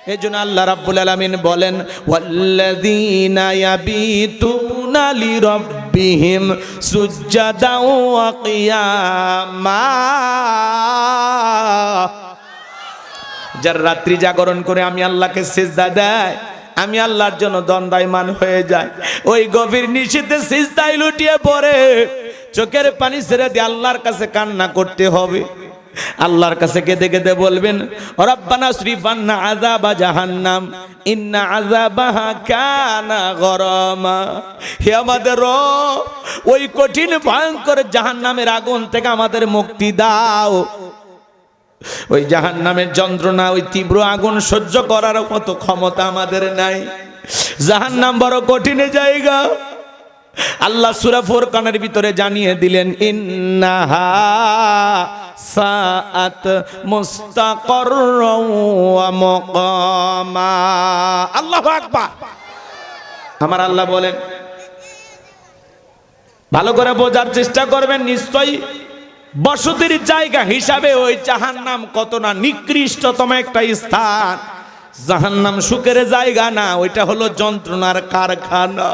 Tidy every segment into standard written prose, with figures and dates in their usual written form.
এজন্য আল্লাহ রাব্বুল আলামিন বলেন ওয়াল্লাযীনা ইয়াবিতুনা লিরাব্বিহিম সুজদাও ওয়া কিয়ামা, যারা রাত্রি জাগরণ করে আমি আল্লাহকে সিজদা দেয়, আমি আল্লাহর জন্য দণ্ডায়মান হয়ে যায়, ওই গভীর নিশীথে সিজদায় লুটিয়ে পড়ে চোখের পানি ছেড়ে দিয়ে আল্লাহর কাছে কান্না করতে হবে। আল্লাহর কাছে কেঁদে কেঁদে বলবেন রব্বানা সরিফ আন্না আযাবা জাহান্নাম ইন্না আযাবাহা কানা গরামা, হে আমাদের রব ওই কঠিন ভয়ঙ্কর জাহান্নামের আগুন থেকে আমাদের মুক্তি দাও। ওই জাহান্নামের যন্ত্রণা, ওই তীব্র আগুন সহ্য করার মতো ক্ষমতা আমাদের নাই। জাহান্নাম বড় কঠিন জায়গা। আল্লাহ সূরা ফুরকানের ভিতরে জানিয়ে দিলেন ইন্নাহা সাআত মুস্তাকাররাও ওয়া মুকামা। আল্লাহু আকবার। আমার আল্লাহ বলেন, ভালো করে বোঝার চেষ্টা করবেন, নিশ্চয়ই বসতির জায়গা হিসাবে ওই জাহান্নাম কত না নিকৃষ্টতম একটা স্থান। জাহান্নাম সুখের জায়গা না, ওইটা হলো যন্ত্রণার কারখানা।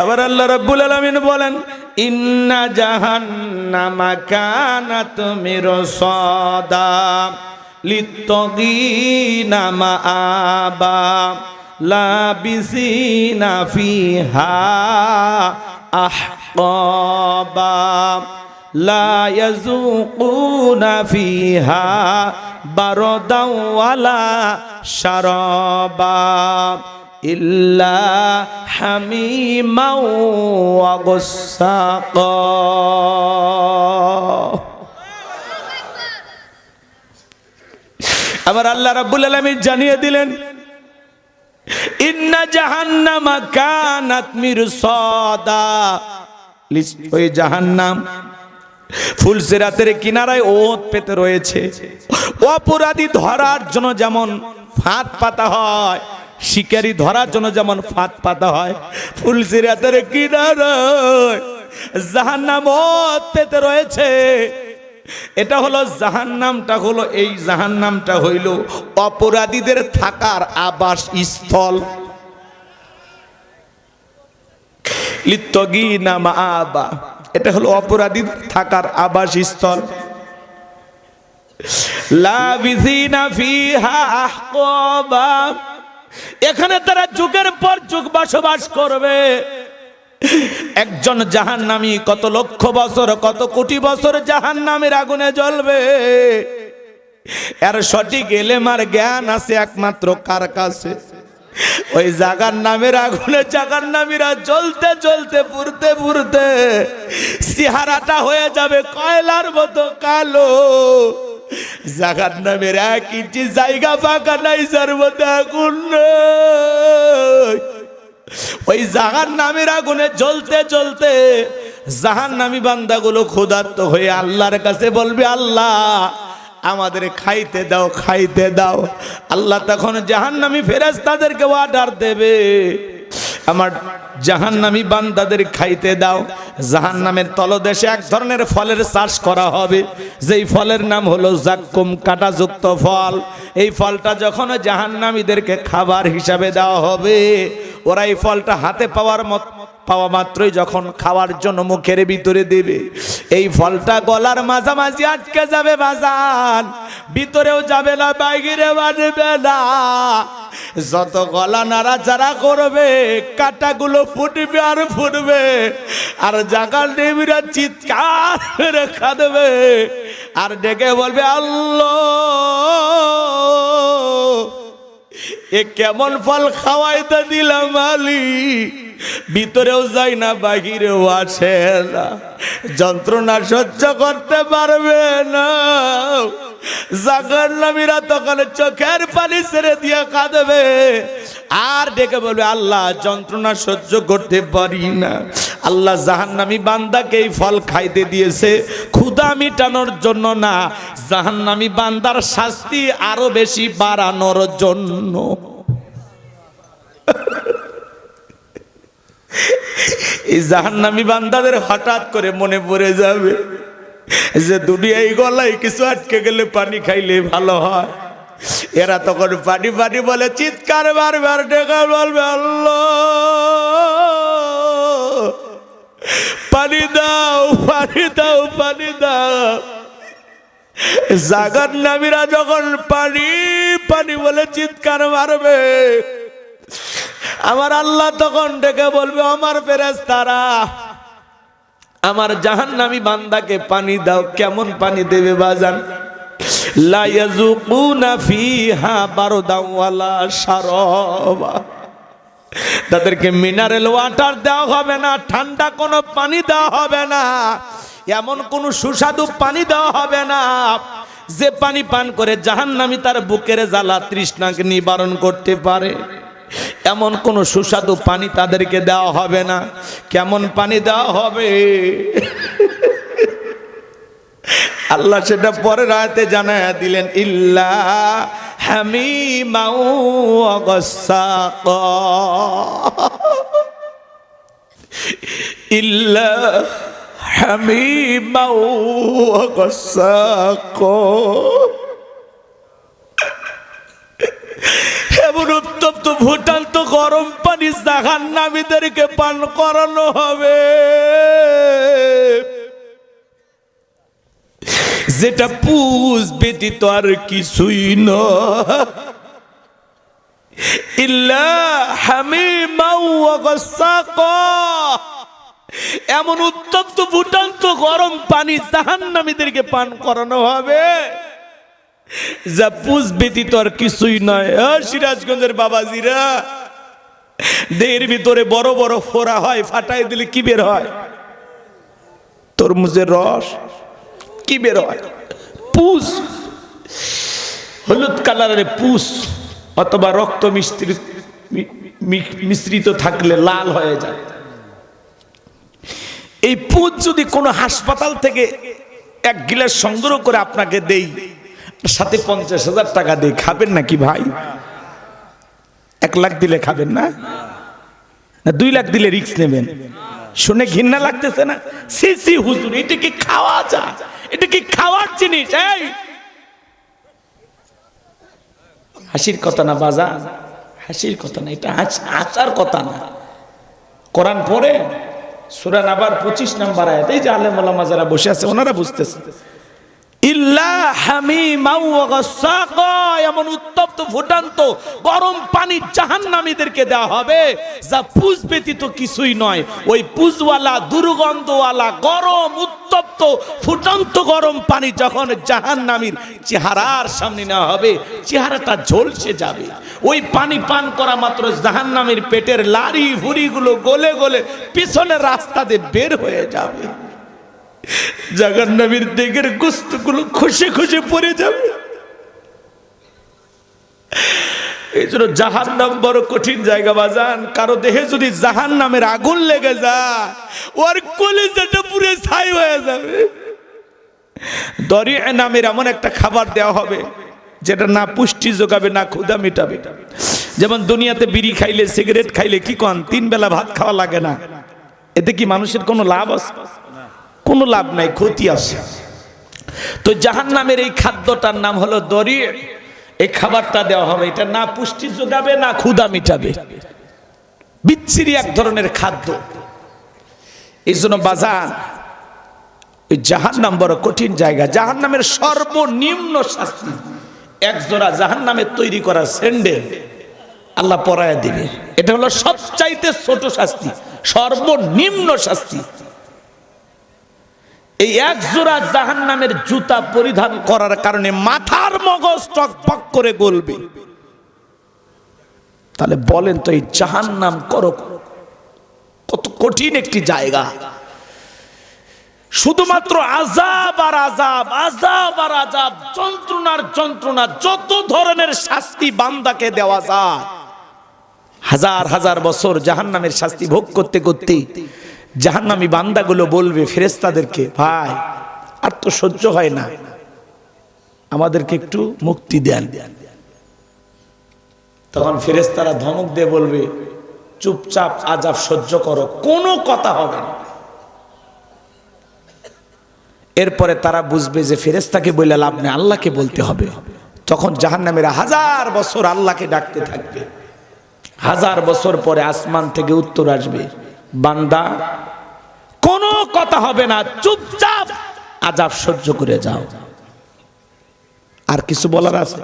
আবার আল্লাহ রাব্বুল আলামিন বলেন ইন্না জাহান্নামা কানাত মিরসাদা লিত্তাগিনা মাআবা লাবিসিনা ফিহা আহকাবা লা ইয়াযুকুনা ফিহা বারদাও ওয়ালা শারাবা ইল্লা হামিমাও ওয়া গাসসাকা। আবার আল্লাহ রাব্বুল আলামিন জানিয়ে দিলেন ইন্না জাহান্নামা কানাত মিরসাদা, ওই জাহান্নাম ফুলসিরাতের কিনারায় ওত পেতে রয়েছে। অপরাধী ধরার জন্য যেমন ফাঁদ পাতা হয়, শিকারি ধরার জন্য যেমন ফাঁদ পাতা হয়, ফুলসিরাতের কিনারায় জাহান্নাম ওত পেতে রয়েছে। এটা হলো জাহান্নামটা, হলো এই জাহান্নামটা হইল অপরাধীদের থাকার আবাস স্থল। লিত্তাগিনা মাআবা, এটা হলো অপরাধীদের থাকার আবাস স্থল। লাবিসিনা ফিহা আহকাবা, এখানে তারা যুগের পর যুগ বসবাস করবে। একজন জাহান্নামী কত লক্ষ বছর, কত কোটি বছর জাহান্নামের আগুনে জ্বলবে। এর সঠিক ইলম আর জ্ঞান আছে একমাত্র কার কাছে? ওই জাহান্নামের আগুনে জাহান্নামীরা জ্বলতে জ্বলতে পুড়তে পুড়তে চেহারাটা হয়ে যাবে কয়লার মতো কালো। জাহান্নামের এক ইঞ্চি জায়গা ফাঁকা নাই যার মধ্যে আগুন নেই। ওই জাহান্নামের আগুনে জ্বলতে জ্বলতে জাহান্নামী বান্দাগুলো ক্ষুধার্ত হয়ে আল্লাহর কাছে বলবে আল্লাহ আমাদের খাইতে দাও, খাইতে দাও। আল্লাহ তখন জাহান্নামী ফেরেশতাদেরকে অর্ডার দেবে আমার জাহান্নামী বান্দাদের খাইতে দাও। জাহান্নামের তলদেশে এক ধরনের ফলের চাষ করা হবে, যেই ফলের নাম হলো জাক্কুম, কাঁটাযুক্ত ফল। এই ফলটা যখন জাহান্নামীদেরকে খাবার হিসাবে দেওয়া হবে, ওরা এই ফলটা হাতে পাওয়া মাত্রই যখন খাওয়ার জন্য মুখের ভিতরে দেবে, এই ফলটা গলার মাঝামাঝি আটকে যাবে বাজান, ভিতরেও যাবে না, বাইরে বাড়বে না। যত গলা নাড়াচাড়া করবে কাঁটাগুলো ফুটবে আর ফুটবে, আর জাহান্নামীরা চিৎকার করে কাঁদবে আর ডেকে বলবে আল্লাহ এ কেমন ফল খাওয়াইতে দিলাম আলী, ভিতরেও যায় না বাহিরেও আসে না, যন্ত্রণা সহ্য করতে পারবে না। জাহান্নামীরা তখন চোখের পানি ছেড়ে দিয়ে কাঁদবে আর ডেকে বলবে আল্লাহ যন্ত্রণা সহ্য করতে পারি না। আল্লাহ জাহান্নামী বান্দাকে এই ফল খাইতে দিয়েছে ক্ষুধা মিটানোর জন্য না, জাহান্নামী বান্দার শাস্তি আরো বেশি বাড়ানোর জন্য। এই জাহান্নামী বান্দাদের হঠাৎ করে মনে পড়ে যাবে যে দুনিয়ায় গলায় কিছু আটকে গেলে পানি খাইলে ভালো হয়, এরা তখন পানি পানি বলে, চিৎকার বারবার ডেকে বলবে, আল্লাহ পানি দাও, পানি দাও, পানি দাও। জাহান্নামীরা যখন পানি পানি বলে চিৎকার মারবে, আমার আল্লাহ তখন ডেকে বলবে, আমার ফেরেশতারা আমার জাহান্নামী বান্দাকে পানি দাও। কেমন পানি দেবে বাজান? লা ইয়াযুকুনা ফিহা বারদান ওয়ালা শারাবা, তাদেরকে মিনারেল ওয়াটার দেওয়া হবে না, ঠান্ডা কোনো পানি দেওয়া হবে না, এমন কোন সুস্বাদু পানি দেওয়া হবে না যে পানি পান করে জাহান্নামী তার বুকের জ্বালা তৃষ্ণাকে নিবারণ করতে পারে। এমন কোন সুস্বাদু পানি তাদেরকে দেওয়া হবে না। কেমন পানি দেওয়া হবে আল্লাহ সেটা পরের আয়াতে জানায়া দিলেন, ইল্লা হামিমাও ওয়া গাসসাকা, ইল্লা হামিমাও ওয়া গাসসাকা। এমন উত্তপ্ত ফুটান্ত গরম পানি জাহান্নামীদেরকে পান করানো হবে যেটা পুষ ব্যতীত আর কিছুই নয়। ইল্লা হামিমাও ওয়া গাসসাকা, এমন উত্তপ্ত ফুটান্ত গরম পানি জাহান্নামীদেরকে পান করানো হবে যা পুষ ব্যতীত আর কিছুই নয়। সিরাজগঞ্জের বাবাজিরা, দেহের ভিতরে বড় বড় ফোড়া হয়, ফাটাই দিলে কি বের হয়? তরমুজের রস। কি বের হয়? পুষ। হলুদ কালারের পুষ অথবা রক্ত মিশ্রিত থাকলে লাল হয়ে যায়। এই পুষ যদি কোনো হাসপাতাল থেকে 1 গিলাস সংগ্রহ করে আপনাকে দেই, সাথে 50,000 টাকা দিয়ে খাবেন নাকি ভাই? 1 লাখ দিলে খাবেন না? 2 লাখ দিলে রিস্ক নেবেন? শুনে ঘৃণা লাগতেছে না? সি সি হুজুর, এটা কি খাওয়া যায়? এটা কি খাওয়ার জিনিস? এই হাসির কথা না বাজান, হাসির কথা না, এটা হাসার কথা না। কোরআন পড়ে সূরা নাবার 25 নম্বর আয়াত, এই যে আলেম ওলামা যারা বসে আছে ওনারা বুঝতেছে, ইল্লা হামিমাও ওয়া গাসসাকা, এমন উত্তপ্ত ফুটান্ত গরম পানি জাহান্নামীদেরকে দেওয়া হবে যা পুষ ব্যতীত কিছুই নয়। ওই পুষওয়ালা দুর্গন্ধওয়ালা গরম উত্তপ্ত ফুটান্ত গরম পানি যখন জাহান্নামীর চেহারার সামনে নেওয়া হবে, চেহারাটা ঝলসে যাবে। ওই পানি পান করা মাত্র জাহান্নামীর পেটের লাড়ি ভুড়িগুলো গলে গলে পিছনের রাস্তা দিয়ে বের হয়ে যাবে। জাহান্নামীর দেহের গোশতগুলো খসে খসে পড়ে যাবে। এই জন্য জাহান্নাম বড় কঠিন জায়গা বাজান। কারো দেহে যদি জাহান্নামের আগুন লেগে যায়, ওর কলিজাটা পুরো ছাই হয়ে যাবে। দরিয়া নামের এমন একটা খাবার দেওয়া হবে যেটা না পুষ্টি যোগাবে না ক্ষুধা মেটাবে। যেমন দুনিয়াতে বিড়ি খাইলে, সিগারেট খাইলে কি কন 3 বেলা ভাত খাওয়া লাগে না, এতে কি মানুষের কোনো লাভ আছে? কোনো লাভ নাই, ক্ষতি আছে। তো জাহান্নামের এই খাদ্যটার নাম হলো দরিয়া। এই খাবারটা দেওয়া হবে, এটা না পুষ্টি যোগাবে না ক্ষুধা মিটাবে, বিচ্ছিরি এক ধরনের খাদ্য। এই জন্য বাজান, এই জাহান্নাম বড় কঠিন জায়গা। জাহান্নামের সর্বনিম্ন শাস্তি 1 জোড়া জাহান্নামের তৈরি করা স্যান্ডেল আল্লাহ পরায়া দিবে। এটা হলো সবচাইতে ছোট শাস্তি, সর্বনিম্ন শাস্তি। এই 1 জোড়া জাহান্নামের জুতা পরিধান করার কারণে মাথার মগজ টকবক করে গলবে। তাহলে বলেন তো এই জাহান্নাম কত কঠিন একটি জায়গা। শুধুমাত্র আযাব আর আযাব, আযাব আর আযাব, যন্ত্রণার যন্ত্রণা, যত ধরনের শাস্তি বান্দাকে দেওয়া যায়। হাজার হাজার বছর জাহান্নামের শাস্তি ভোগ করতে করতে জাহান্নামী বান্দাগুলো বলবে ফেরেশতাদেরকে, ভাই আর তো সহ্য হয় না, আমাদেরকে একটু মুক্তি দেন। তখন ফেরেশতারা ধমক দিয়ে বলবে, চুপচাপ আযাব সহ্য করো, কোনো কথা হবে না। এরপরে তারা বুঝবে যে ফেরেশতাকে বলে লাভ নেই, আল্লাহকে বলতে হবে। তখন জাহান্নামীরা 1000 বছর আল্লাহকে ডাকতে থাকবে। 1000 বছর পরে আসমান থেকে উত্তর আসবে, বান্দা কোনো কথা হবে না, চুপচাপ আযাব সহ্য করে যাও। আর কিছু বলার আছে?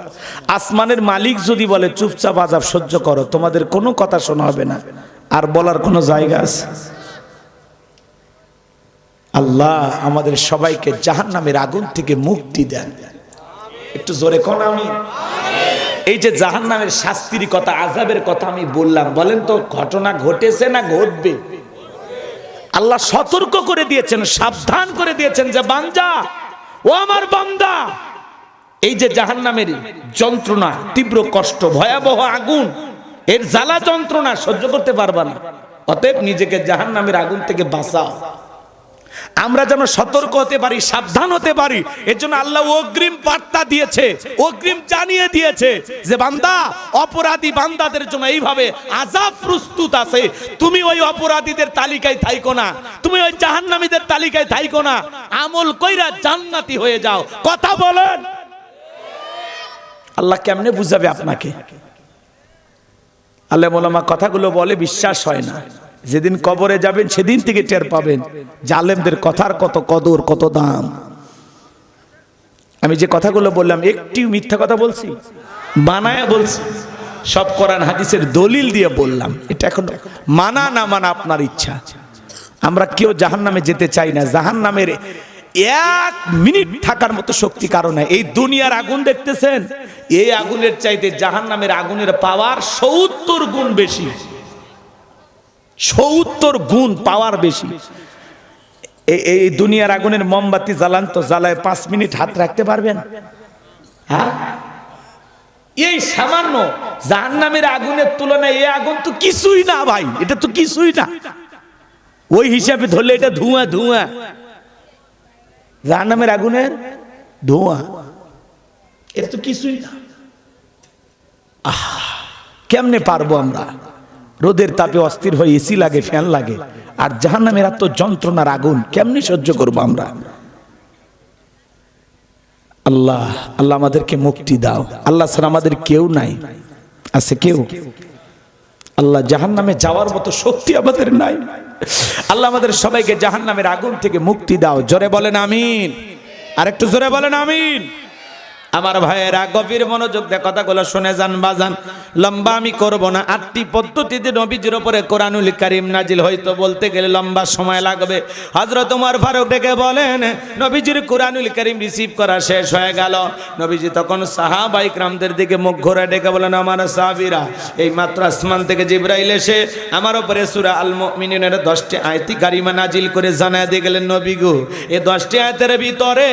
আসমানের মালিক যদি বলে চুপচাপ আযাব সহ্য করো, তোমাদের কোনো কথা শোনা হবে না, আর বলার কোনো জায়গা আছে? আল্লাহ আমাদের সবাইকে জাহান্নামের আগুন থেকে মুক্তি দেন। একটু জোরে কোন আমিন। এই যে জাহান্নামের শাস্তির কথা, আযাবের কথা আমি বললাম, বলেন তো ঘটনা ঘটেছে না ঘটবে? আল্লাহ সতর্ক করে দিয়েছেন, সাবধান করে দিয়েছেন যে বান্দা, ও আমার বান্দা, এই যে জাহান্নামের যন্ত্রণা, তীব্র কষ্ট, ভয়াবহ আগুন, এর জ্বালা যন্ত্রণা সহ্য করতে পারবা না, অতএব নিজেকে জাহান্নামের আগুন থেকে বাঁচাও। আমরা যেন সতর্ক হতে পারি, সাবধান হতে পারি, এর জন্য আল্লাহ অগ্রিম বার্তা দিয়েছে, অগ্রিম জানিয়ে দিয়েছে যে বান্দা, অপরাধী বান্দাদের জন্য এইভাবে আযাব প্রস্তুত আছে। তুমি ওই অপরাধীদের তালিকায় থাইকো না, তুমি ওই জাহান্নামীদের তালিকায় থাইকো না, আমল কইরা জান্নাতি হয়ে যাও। কথা বলেন। আল্লাহ কেমনে বুঝাবে আপনাকে? আলেম ওলামা কথাগুলো বলে, বিশ্বাস হয় না। যেদিন কবরে যাবেন সেদিন থেকে টের পাবেন জালেমদের কথার কত কদর, কত দাম। আমি যে কথাগুলো বললাম, একটি মিথ্যা কথা বলছি, বানায়া বলছি? সব কোরআন হাদিসের দলিল দিয়ে বললাম। এটা এখন মানা না মানা আপনার ইচ্ছা। আমরা কেউ জাহান্নামে যেতে চাই না। জাহান্নামের 1 মিনিট থাকার মতো শক্তি কারণ নাই। এই দুনিয়ার আগুন দেখতেছেন, এই আগুনের চাইতে জাহান্নামের আগুনের পাওয়ার 70 গুণ বেশি, 70 গুণ পাওয়ার বেশি। এই দুনিয়ার আগুনের মোমবাতি জ্বালান তো, জ্বালায় 5 মিনিট হাত রাখতে পারবেন? হ্যাঁ, এই সামান্য জাহান্নামের আগুনের তুলনায় এই আগুন তো কিছুই না ভাই, এটা তো কিছুই না। ওই হিসাবে ধরলে এটা ধোঁয়া ধোঁয়া, জাহান্নামের আগুনের ধোঁয়া, এটা তো কিছুই না। কেমনে পারবো আমরা? রোদের তাপে অস্থির হয়ে এসি লাগে, ফ্যান লাগে, আর জাহান্নামের এত যন্ত্রণার আগুন কেমনে সহ্য করবো আমরা? আল্লাহ, আল্লাহ আমাদেরকে মুক্তি দাও। আল্লাহ ছাড়া আমাদের কেউ নাই, আছে কেউ? আল্লাহ, জাহান্নামে যাওয়ার মতো শক্তি আমাদের নাই। আল্লাহ আমাদের সবাইকে জাহান্নামের আগুন থেকে মুক্তি দাও। জোরে বলেন আমিন। আর একটু জোরে বলেন আমিন। আমার ভাইয়েরা গভীর মনোযোগ দিয়ে কথাগুলো শুনে যান বাজান, লম্বা আমি করব না। 8টি পদ্ধতিতে নবীজির উপরে কোরআনুল কারীম নাজিল, হয়তো বলতে গেলে লম্বা সময় লাগবে। হযরত ওমর ফারুক ডেকে বলেন, নবীজির কোরআনুল কারীম রিসিভ করা শেষ হয়ে গেল। নবীজি তখন সাহাবায়ে কিরামদের দিকে মুখ ঘুরে ডেকে বলেন, আমার সাহাবীরা, এই মাত্র আসমান থেকে জিবরাইল এসে আমার উপরে সূরা আল মুমিনুনের 10টি আয়াত কারিমা নাজিল করে জানায় দিয়ে গেলেন, নবী গো, এই 10টি আয়াতের ভিতরে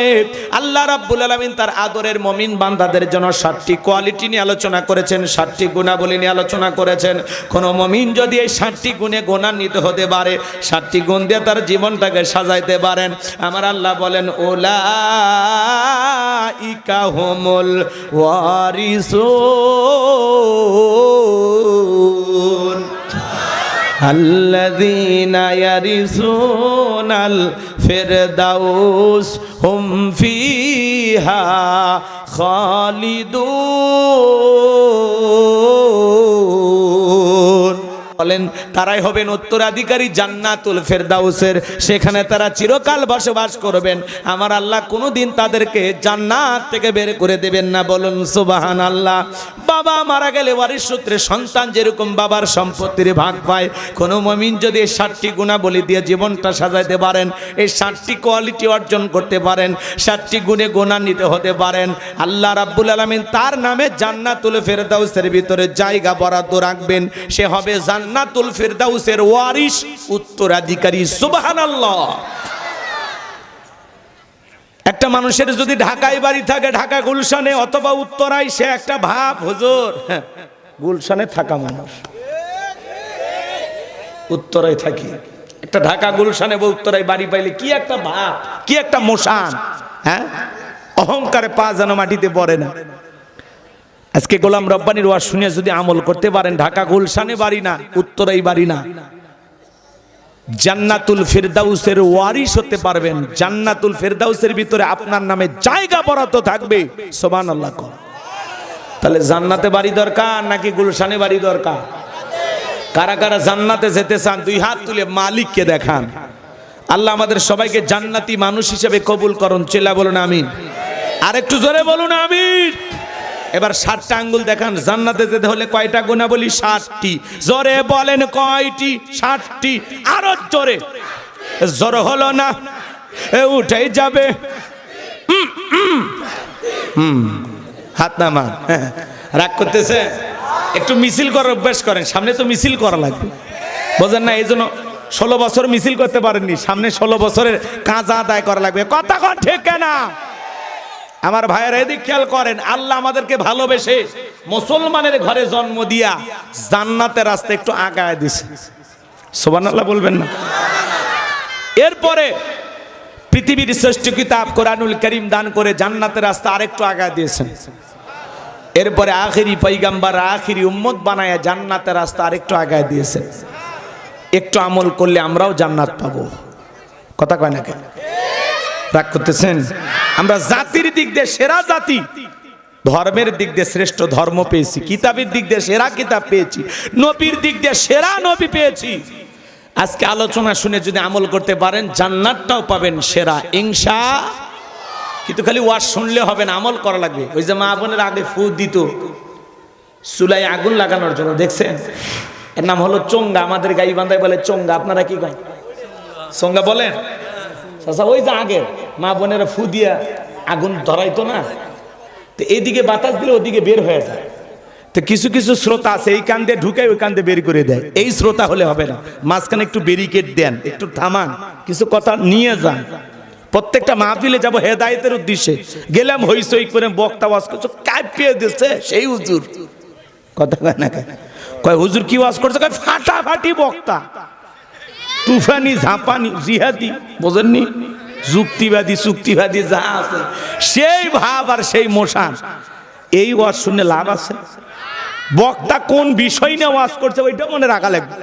আল্লাহ রাব্বুল আলামিন তার আদরের মুমিন বান্দাদের জন্য 7টি কোয়ালিটি নিয়ে আলোচনা করেছেন, 7টি গুণাবলী নিয়ে আলোচনা করেছেন। কোন মুমিন যদি এই 7টি গুণে গুণান্বিত হতে পারে, 7টি গুণ দিয়ে তার জীবনটাকে সাজাইতে পারেন, আমার আল্লাহ বলেন, উলাইকা হুমুল ওয়ারিসুন আল্লাযীনা ইয়ারিসুনাল ফিরদাউস হুম ফিহা খালিদুন। বলেন, তারাই হবেন উত্তরাধিকারী জান্নাতুল ফেরদাউসের, সেখানে তারা চিরকাল বসবাস করবেন। আমার আল্লাহ কোনোদিন তাদেরকে জান্নাত থেকে বের করে দেবেন না। বলুন সুবহানাল্লাহ। বাবা মারা গেলে ওয়ারিশ সূত্রে সন্তান যেরকম বাবার সম্পত্তির ভাগ পায়, কোনো মুমিন যদি এই 7টি গুণাবলী দিয়ে জীবনটা সাজাইতে পারেন, এই 7টি কোয়ালিটি অর্জন করতে পারেন, 7টি গুণে গুণান্বিত হতে পারেন, আল্লাহ রাব্বুল আলামিন তার নামে জান্নাতুল ফেরদাউসের ভিতরে জায়গা বরাদ্দ রাখবেন। সে হবে জান্নাতুল ফিরদাউসের ওয়ারিশ, উত্তরাধিকারী। সুবহানাল্লাহ। একটা মানুষের যদি ঢাকায় বাড়ি থাকে, ঢাকা গুলশানে অথবা উত্তরায়, সে একটা ভাব, হুজুর গুলশানে থাকা মানুষ, উত্তরায় থাকি, একটা ঢাকা গুলশানে বা উত্তরায় বাড়ি পাইলে কি একটা ভাব, কি একটা মোশান, হ্যাঁ, অহংকারে পা যেন মাটিতে পড়ে না। আজকে গোলাম রব্বানির ওয়াজ শুনে যদি আমল করতে পারেন, ঢাকা গুলশানে বাড়ি না, উত্তরাই বাড়ি না, জান্নাতুল ফিরদাউসের ওয়ারিশ হতে পারবেন। জান্নাতুল ফিরদাউসের ভিতরে আপনার নামে জায়গা বরাদ্দ থাকবে। সুবহানাল্লাহ। তাহলে জান্নাতে বাড়ি দরকার নাকি গুলশানে বাড়ি দরকার? কারা কারা জান্নাতে যেতে চান দুই হাত তুলে মালিককে দেখান। আল্লাহ আমাদের সবাইকে জান্নাতি মানুষ হিসেবে কবুল করুন। চেলা বলুন আমিন। আর একটু জোরে বলুন আমিন। এবার 60টা আঙ্গুল দেখান। জান্নাতে যেতে হলে কয়টা গুণা বলি? 60টি। জোরে বলেন কয়টি? 60টি। আরো জোরে। জোর হলো না, উঠেই যাবে। হাত নামান। রাগ করতেছে? একটু মিছিল করার অভ্যাস করেন, সামনে তো মিছিল করা লাগবে, বোঝেন না? এই জন্য 16 বছর মিছিল করতে পারেননি, সামনে 16 বছরের কাজা আদায় করা লাগবে। কথা কন ঠিক না? আমার ভাইয়েরা এদিক খেয়াল করেন। আল্লাহ আমাদেরকে ভালোবেসে মুসলমানের ঘরে জন্ম দিয়া জান্নাতের রাস্তা একটু আগায় দিছে। সুবহানাল্লাহ বলবেন না? এরপরে পৃথিবীর শ্রেষ্ঠ কিতাব কোরআনুল কারীম দান করে জান্নাতের রাস্তা আরেকটু আগায় দিয়েছেন। এরপরে আখেরি পয়গম্বর আখেরি উম্মত বানায়া জান্নাতের রাস্তা আরেকটু আগায় দিয়েছেন। একটু আমল করলে আমরাও জান্নাত পাবো। কথা কয় না কেন? রাগ করতেছেন? আমরা জাতির দিক দিয়ে সেরা জাতি, ধর্মের দিক দিয়ে শ্রেষ্ঠ ধর্ম পেয়েছি, কিতাবের দিক দিয়ে সেরা কিতাব পেয়েছি, নবীর দিক দিয়ে সেরা নবী পেয়েছি। আজকে আলোচনা শুনে যদি আমল করতে পারেন জান্নাতটাও পাবেন সেরা ইনশাআল্লাহ। কিন্তু খালি ওয়াজ শুনলে হবে না, আমল করা লাগবে। ওই যে মা বোনের আগে ফু দিত চুলায় আগুন লাগানোর জন্য, দেখছেন? এর নাম হলো চোঙ্গা। আমাদের গাইবান্ধায় বলে চোঙ্গা, আপনারা কি করেন? চোঙ্গা বলেন? আচ্ছা, ওই যে আগে মা বোনেরা ফু দিয়া আগুন ধরাইতো না, তো এইদিকে বাতাস দিলে ওদিকে বের হয়ে যায়। তো কিছু কিছু শ্রোতা আছে এই কান দিয়ে ঢুকায় ওই কান দিয়ে বের করে দেয়। এই শ্রোতা হলে হবে না, মাঝখানে একটু ব্যারিকেড দেন, একটু থামান, কিছু কথা নিয়ে যান। প্রত্যেকটা মাহফিলে যাবো হেদায়েতের উদ্দেশ্যে, গেলাম হইচই করে বক্তা ওয়াজ করছে, কাঁপিয়ে দিচ্ছে সেই হুজুর। কথা কয় না? কয় হুজুর কি ওয়াজ করছে? কয় ফাটাফাটি বক্তা, তুফানি ঝাঁপানি জিহাদি, বোঝেননি? যুক্তিবাদী চুক্তিবাদী যা আছে সেই ভাব আর সেই মোশান। এই ওয়াজ শুনে লাভ আছে? বক্তা কোন বিষয় নিয়ে ওয়াজ করছে ওইটা মনে রাখা লাগবে।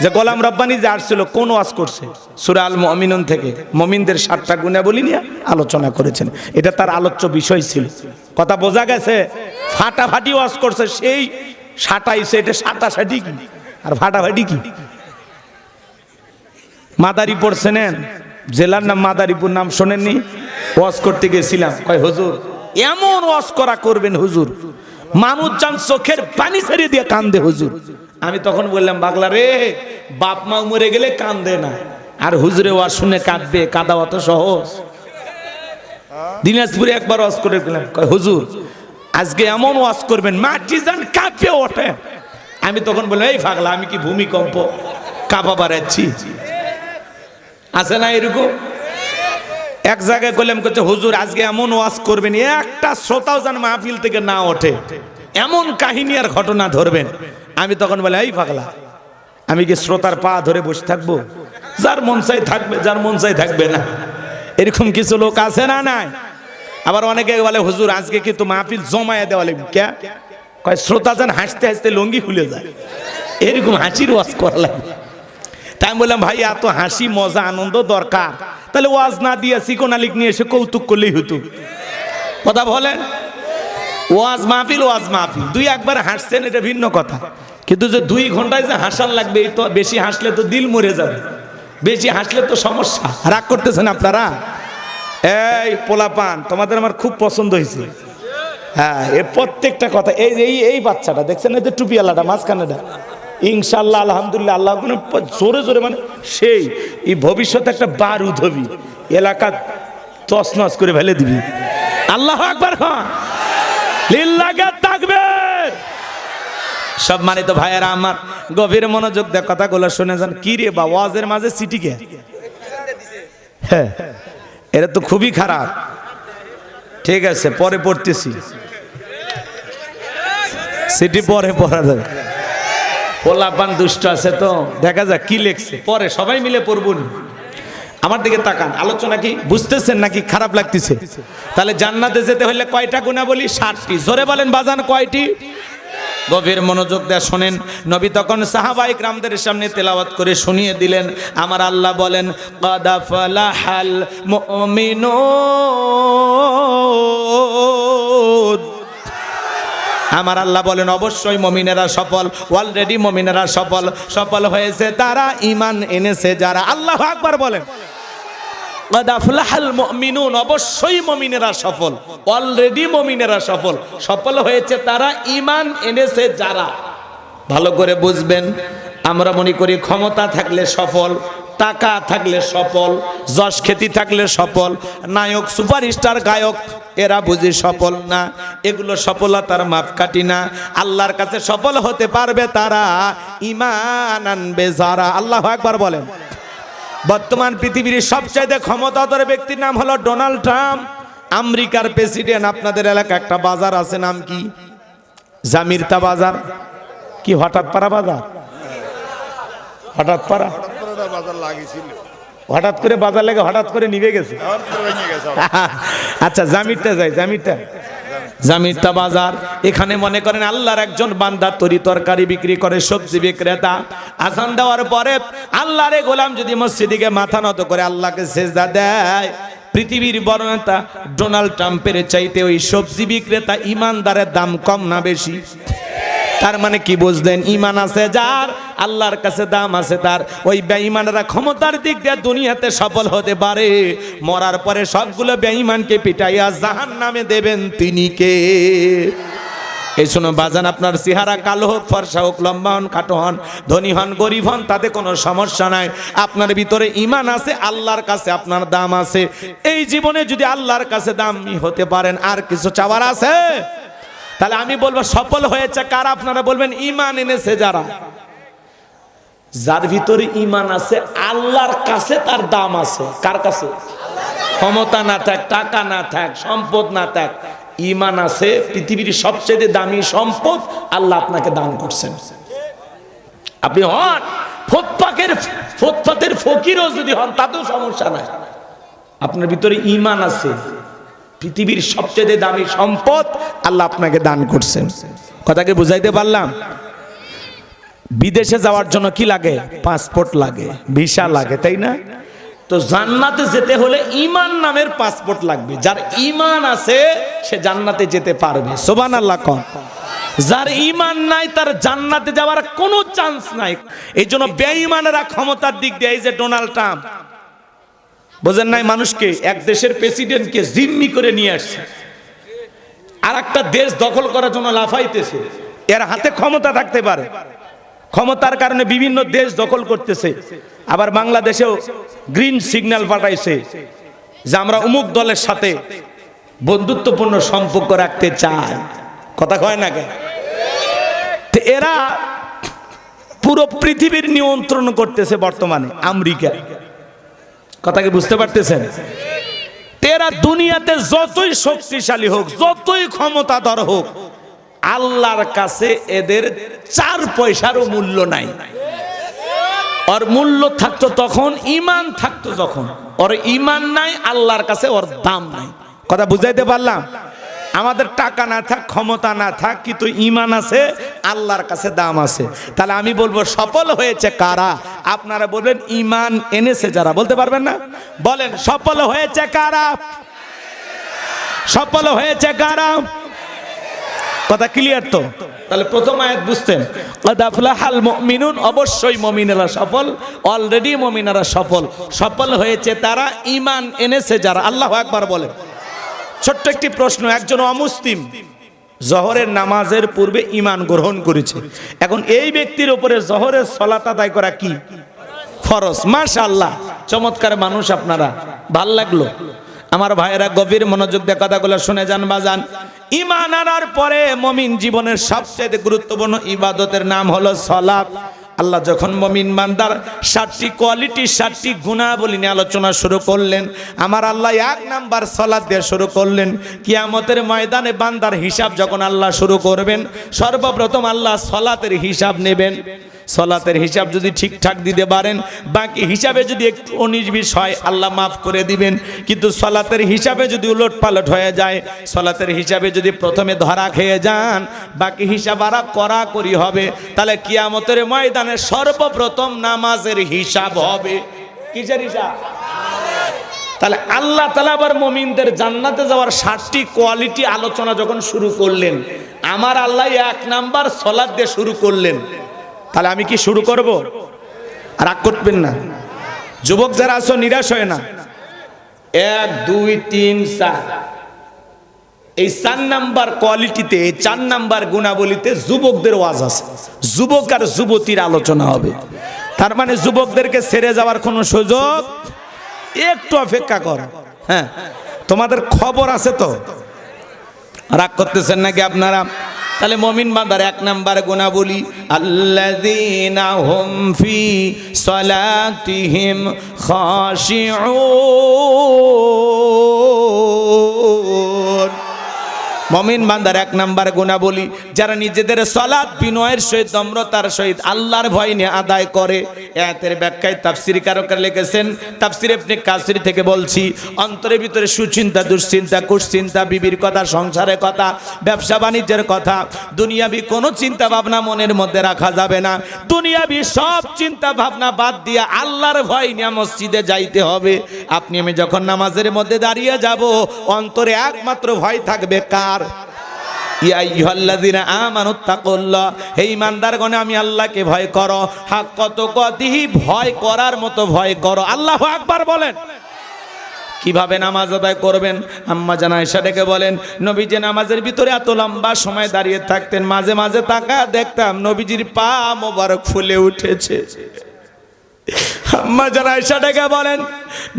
যে গোলাম রব্বানি যে আসছিল কোন ওয়াজ করছে? সূরা আল মুমিনুন থেকে মুমিনদের 7টা গুণাবলী নিয়ে আলোচনা করেছেন, এটা তার আলোচ্য বিষয় ছিল। কথা বোঝা গেছে? ফাটাফাটি ওয়াজ করছে, সেই সাটাইছে, এটা সাটাসাটি কি আর ফাটাফাটি কি? মাদারীপুর চেনেন? জেলার নাম মাদারীপুর, নাম শোনেননি? ওয়াজ করতে গেছিলাম, কয় হুজুর এমন ওয়াজ করা করবেন হুজুর, মানুষ জান চোখের পানি ছেড়ে দিয়ে কান্দে হুজুর। আমি তখন বললাম, পাগলা রে, বাপ মা মরে গেলে কান্দে না, আর হুজুরে ওয়াজ শুনে কাঁদবে? কাঁদা অত সহজ? দিনাজপুরে একবার ওয়াজ করে গেলাম, কয় হুজুর আজকে এমন ওয়াজ করবেন মাটি যান কাঁপে ওঠে। আমি তখন বললাম, এই পাগলা, আমি কি ভূমিকম্প কাঁপা বাড়াচ্ছি? আছে না এরকম? এক জায়গায় করলাম, করছে হুজুর আজকে এমন ওয়াজ করবেন একটা শ্রোতাও যেন মাহফিল থেকে না ওঠে, এমন কাহিনী আর ঘটনা ধরবেন। আমি তখন বলে, এই পাগলা, আমি কি শ্রোতার পা ধরে বসে থাকবো? যার মন চাই থাকবে, যার মন চাই থাকবে না। এরকম কিছু লোক আছে না? নাই? আবার অনেকে বলে, হুজুর আজকে কিন্তু মাহফিল জমায়ে দেওয়া লাগবে। কে? কয় শ্রোতা যেন হাসতে হাসতে লঙ্গি খুলে যায়, এরকম হাসির ওয়াজ করা লাগবে। তাই আমি বললাম, ভাই এত হাসি মজা আনন্দ দরকার, তাহলে ওয়াজ না দিয়ে চিকন আলিক নিয়ে এসে কৌতুক করলেই হতো। কথা বলেন? ওয়াজ মাহফিল, ওয়াজ মাহফিল, দুই একবার হাসছেন এটা ভিন্ন কথা, কিন্তু যে 2 ঘন্টায় যে হাসান লাগবে, এই তো বেশি হাসলে তো দিল মরে যাবে, বেশি হাসলে তো সমস্যা। রাগ করতেছেন আপনারা? এই পোলাপান, তোমাদের আমার খুব পছন্দ হয়েছে। হ্যাঁ, এ প্রত্যেকটা কথা, এই বাচ্চাটা দেখছেন, এই যে টুপিওয়ালাটা মাঝখানেটা, ইনশাআল্লাহ আলহামদুলিল্লাহ, আল্লাহ জোরে জোরে, মানে সেই এই ভবিষ্যতে একটা বারুদ হবি, এলাকা তছনছ করে ফেলে দিবি। আল্লাহু আকবার, খান লিল্লাহি তাকবীর। সম্মানিত ভাইয়েরা আমার, গভীর মনোযোগ দিয়ে কথাগুলো শুনে যান। কি রে বা, ওয়াজের মাঝে সিটি কে? হ্যাঁ, এটা তো খুবই খারাপ। ঠিক আছে, পরে পড়তেছি, সিটি পরে পড়া যাবে। পোলাপান দুষ্ট আছে তো, দেখা যাক কি লেখছে, পরে সবাই মিলে পড়বুন। আমার দিকে তাকান, আলোচনা কি বুঝতেছেন নাকি খারাপ লাগতেছে? তাহলে জান্নাতে যেতে হলে কয়টা গুণাবলী? 60টি। জোরে বলেন বাজান, কয়টি? গভীর মনোযোগ দিয়ে শোনেন। নবী তখন সাহাবায়ে কিরামদের সামনে তেলাওয়াত করে শুনিয়ে দিলেন। আমার আল্লাহ বলেন, ক্বাদ ফালাহাল মুমিনুন। আমার আল্লাহ বলেন অবশ্যই মুমিনেরা সফল, অলরেডি মুমিনেরা সফল। সফল হয়েছে তারা, ঈমান এনেছে যারা। আল্লাহু আকবার বলেন। قد أفلح المؤمنون, অবশ্যই মুমিনেরা সফল, অলরেডি মুমিনেরা সফল। সফল হয়েছে তারা, ঈমান এনেছে যারা। ভালো করে বুঝবেন, আমরা মনে করি ক্ষমতা থাকলে সফল, টাকা থাকলে সফল, যশ খ্যাতি থাকলে সফল, নায়ক সুপারস্টার গায়ক এরা বুঝি সফল না। এগুলো সফলতার মাপকাঠি না। আল্লাহর কাছে সফল হতে পারবে তারা, ঈমান আনবে যারা। আল্লাহু আকবার বলেন। বর্তমান পৃথিবীর সবচাইতে ক্ষমতাধর ব্যক্তির নাম হলো ডোনাল্ড ট্রাম্প, আমেরিকার প্রেসিডেন্ট। আপনাদের এলাকা একটা বাজার আছে, নাম কি? জামিরতা বাজার। কি হঠাৎ পাড়া বাজার? হঠাৎ পাড়া বাজার লাগিয়েছিল, হঠাৎ করে বাজার লেগে হঠাৎ করে নিভে গেছে। আচ্ছা, জামিরটা যাই, জামিরতা বাজার। এখানে মনে করেন আল্লাহর একজন বান্দা তরি তরকারি বিক্রি করে, সবজি বিক্রেতা। আজান দেওয়ার পরে আল্লাহর গোলাম যদি মসজিদে মাথা নত করে আল্লাহকে সেজদা দেয়, পৃথিবীর বড় নেতা ডোনাল্ড ট্রাম্পের চাইতে ওই সবজি বিক্রেতা ইমানদারের দাম কম না বেশি? তার মানে কি বুঝলেন? ঈমান আছে যার, আল্লাহর কাছে দাম আছে তার। ওই বেঈমানরা ক্ষমতার দিক দিয়ে দুনিয়াতে সফল হতে পারে, মরার পরে সবগুলো বেঈমানকে পিটাইয়া জাহান্নামে দেবেন তিনি কে? এই শোনো বাজান, আপনার চেহারা কালো হোক, ফর্সা হোক, লম্বা হন, খাটো হন, ধনী হন, গরিব হন, তাতে কোনো সমস্যা নাই। আপনার ভিতরে ঈমান আছে, আল্লাহর কাছে আপনার দাম আছে। এই জীবনে যদি আল্লাহর কাছে দামি হতে পারেন, আর কিছু চাওয়ার আছে? তাহলে আমি বলবো সফল হয়েছে কারা? আপনারা বলবেন ঈমান এনেছে যারা। যার ভিতরে ঈমান আছে, আল্লাহর কাছে তার দাম আছে। কার কাছে? ক্ষমতা না থাক, টাকা না থাক, সম্পদ না থাক, ঈমান আছে। পৃথিবীর সবচেয়ে দামি সম্পদ আল্লাহ আপনাকে দান করছেন। আপনি হন ফুটপাতের ফকিরও যদি হন, তাতেও সমস্যা নাই। আপনার ভিতরে ঈমান আছে, পৃথিবীর সবচেয়ে দামি সম্পদ আল্লাহ আপনাকে দান করছেন। কথাকে বুঝাইতে পারলাম? বিদেশে যাওয়ার জন্য কি লাগে? পাসপোর্ট লাগে, ভিসা লাগে, তাই না? তো জান্নাতে যেতে হলে ঈমান নামের পাসপোর্ট লাগবে। যার ঈমান আছে সে জান্নাতে যেতে পারবে। সুবহানাল্লাহ কোন। যার ঈমান নাই তার জান্নাতে যাওয়ার কোনো চান্স নাই। এই জন্য বেঈমানেরা ক্ষমতার দিক দিয়ে, এই যে ডোনাল্ড ট্রাম্প, বোঝেন নাই? মানুষকে, এক দেশের প্রেসিডেন্টকে জিম্মি করে নিয়ে আসছে, আর একটা দেশ দখল করার জন্য লাফাইতেছে। এর হাতে ক্ষমতা থাকতে পারে, ক্ষমতার কারণে বিভিন্ন দেশ দখল করতেছে। আবার বাংলাদেশেও গ্রিন সিগন্যাল পাঠাইছে যে আমরা অমুক দলের সাথে বন্ধুত্বপূর্ণ সম্পর্ক রাখতে চাই। কথা কয় না কেন? এরা পুরো পৃথিবীর নিয়ন্ত্রণ করতেছে বর্তমানে, আমেরিকা। কথাকে বুঝতে পারতেছেন? এরা দুনিয়াতে যতই শক্তিশালী হোক, যতই ক্ষমতাধর হোক, আল্লাহর কাছে এদের 4 পয়সারও মূল্য নাই। ওর মূল্য থাকতো তখন, ঈমান থাকতো যখন। ওর ঈমান নাই, আল্লাহর কাছে ওর দাম নাই। কথা বুঝাইতে পারলাম? আমাদের টাকা না থাক, ক্ষমতা না থাক, কিন্তু ঈমান আছে, আল্লাহর কাছে দাম আছে। তাহলে আমি বলবো সফল হয়েছে কারা? আপনারা বলবেন ঈমান এনেছে যারা। বলতে পারবেন না? বলেন সফল হয়েছে কারা? সফল হয়েছে কারা? কথা ক্লিয়ার তো? তাহলে প্রথম আয়াত বুঝতেন, قد أفلح المؤمنون, অবশ্যই মুমিনেরা সফল, অলরেডি মুমিনেরা সফল। সফল হয়েছে তারা, ঈমান এনেছে যারা। আল্লাহু আকবার বলেন। ছোট্ট একটি প্রশ্ন, একজন অমুসলিম জোহরের নামাজের পূর্বে ঈমান গ্রহণ করেছে, এখন এই ব্যক্তির উপরে জোহরের সালাত আদায় করা কি? ফরজ। মাশাআল্লাহ, চমৎকার মানুষ আপনারা, ভাল লাগলো। আমার ভাইয়েরা গভীর মনোযোগ দিয়ে কথাগুলো শুনে যান বাজান। ঈমান আনার পরে মুমিন জীবনের সবচেয়ে গুরুত্বপূর্ণ ইবাদতের নাম হলো সালাত। আল্লাহ যখন মুমিন বান্দার 7টি কোয়ালিটি, 7টি গুণাবলী নিয়ে আলোচনা শুরু করলেন, আমার আল্লাহ 1 নাম্বার সালাত দিয়ে শুরু করলেন। কিয়ামতের ময়দানে বান্দার হিসাব যখন আল্লাহ শুরু করবেন, সর্বপ্রথম আল্লাহ সালাতের হিসাব নেবেন। সালাতের হিসাব যদি ঠিকঠাক দিতে পারেন, বাকি হিসাবে যদি একটু 19-20 হয়, আল্লাহ মাফ করে দিবেন। কিন্তু সালাতের হিসাবে যদি উলটপালট হয়ে যায়, সালাতের হিসাবে যদি প্রথমে ধরা খেয়ে যান, বাকি হিসাব আর কড়াকড়ি হবে। তাহলে কিয়ামতের ময়দানে সর্বপ্রথম নামাজের হিসাব হবে। কিসের হিসাব? তাহলে আল্লাহ তাআলা আবার মুমিনদের জান্নাতে যাওয়ার 7টি কোয়ালিটি আলোচনা যখন শুরু করলেন, আমার আল্লাহ 1 নাম্বার সালাত দিয়ে শুরু করলেন, তাহলে আমি কি শুরু করব? রাগ করবেন না, যুবক যারা আছো নিরাশ হয় না। 1 2 3 4, এই 4 নাম্বার কোয়ালিটিতে, এই 4 নাম্বার গুণাবলীতে যুবকদের ওয়াজ আছে, যুবক আর যুবতীর আলোচনা হবে। তার মানে যুবকদেরকে ছেড়ে যাওয়ার কোনো সুযোগ, একটু অপেক্ষা কর। হ্যাঁ, তোমাদের খবর আছে তো? রাগ করতেছেন নাকি আপনারা? তাহলে মুমিন বান্দার 1 নাম্বার গুণাবলী, আল্লাযীনা হুম ফি সালাতিহিম খাশিউন। মুমিন বান্দার 1 নাম্বার গুণাবলী, যারা নিজেদের সালাত বিনয়ের সহিত, নম্রতার সহিত, আল্লাহর ভয় নিয়ে আদায় করে। আয়াতের ব্যাখ্যায় তাফসীরকাররা লিখেছেন, তাফসীর ইবনে কাসির থেকে বলছি, অন্তরের ভিতরে সুচিন্তা, দুশ্চিন্তা, কুশ্চিন্তা, বিবির কথা, সংসারের কথা, ব্যবসা বাণিজ্যের কথা, দুনিয়াবি কোনো চিন্তা ভাবনা মনের মধ্যে রাখা যাবে না। দুনিয়াবি সব চিন্তা ভাবনা বাদ দিয়ে আল্লাহর ভয় নিয়ে মসজিদে যাইতে হবে। আপনি আমি যখন নামাজের মধ্যে দাঁড়িয়ে যাব, অন্তরে একমাত্র ভয় থাকবে কার? ইয়া আইয়ুহাল্লাযীনা আমানুত্তাকুল্লাহ, হে ঈমানদারগণ আমি আল্লাহকে ভয় করো, হাক্কা তুকাতিহি, ভয় করার মতো ভয় করো। আল্লাহু আকবার বলেন। কিভাবে নামাজ আদায় করবেন? আম্মা জান আয়েশা ডেকে বলেন, নবীজি নামাজের ভিতরে এত লম্বা সময় দাঁড়িয়ে থাকতেন, মাঝে মাঝে তাকায় দেখতাম নবীজির পা মোবারক ফুলে উঠেছে। আম্মা জান আয়েশা ডেকে বলেন,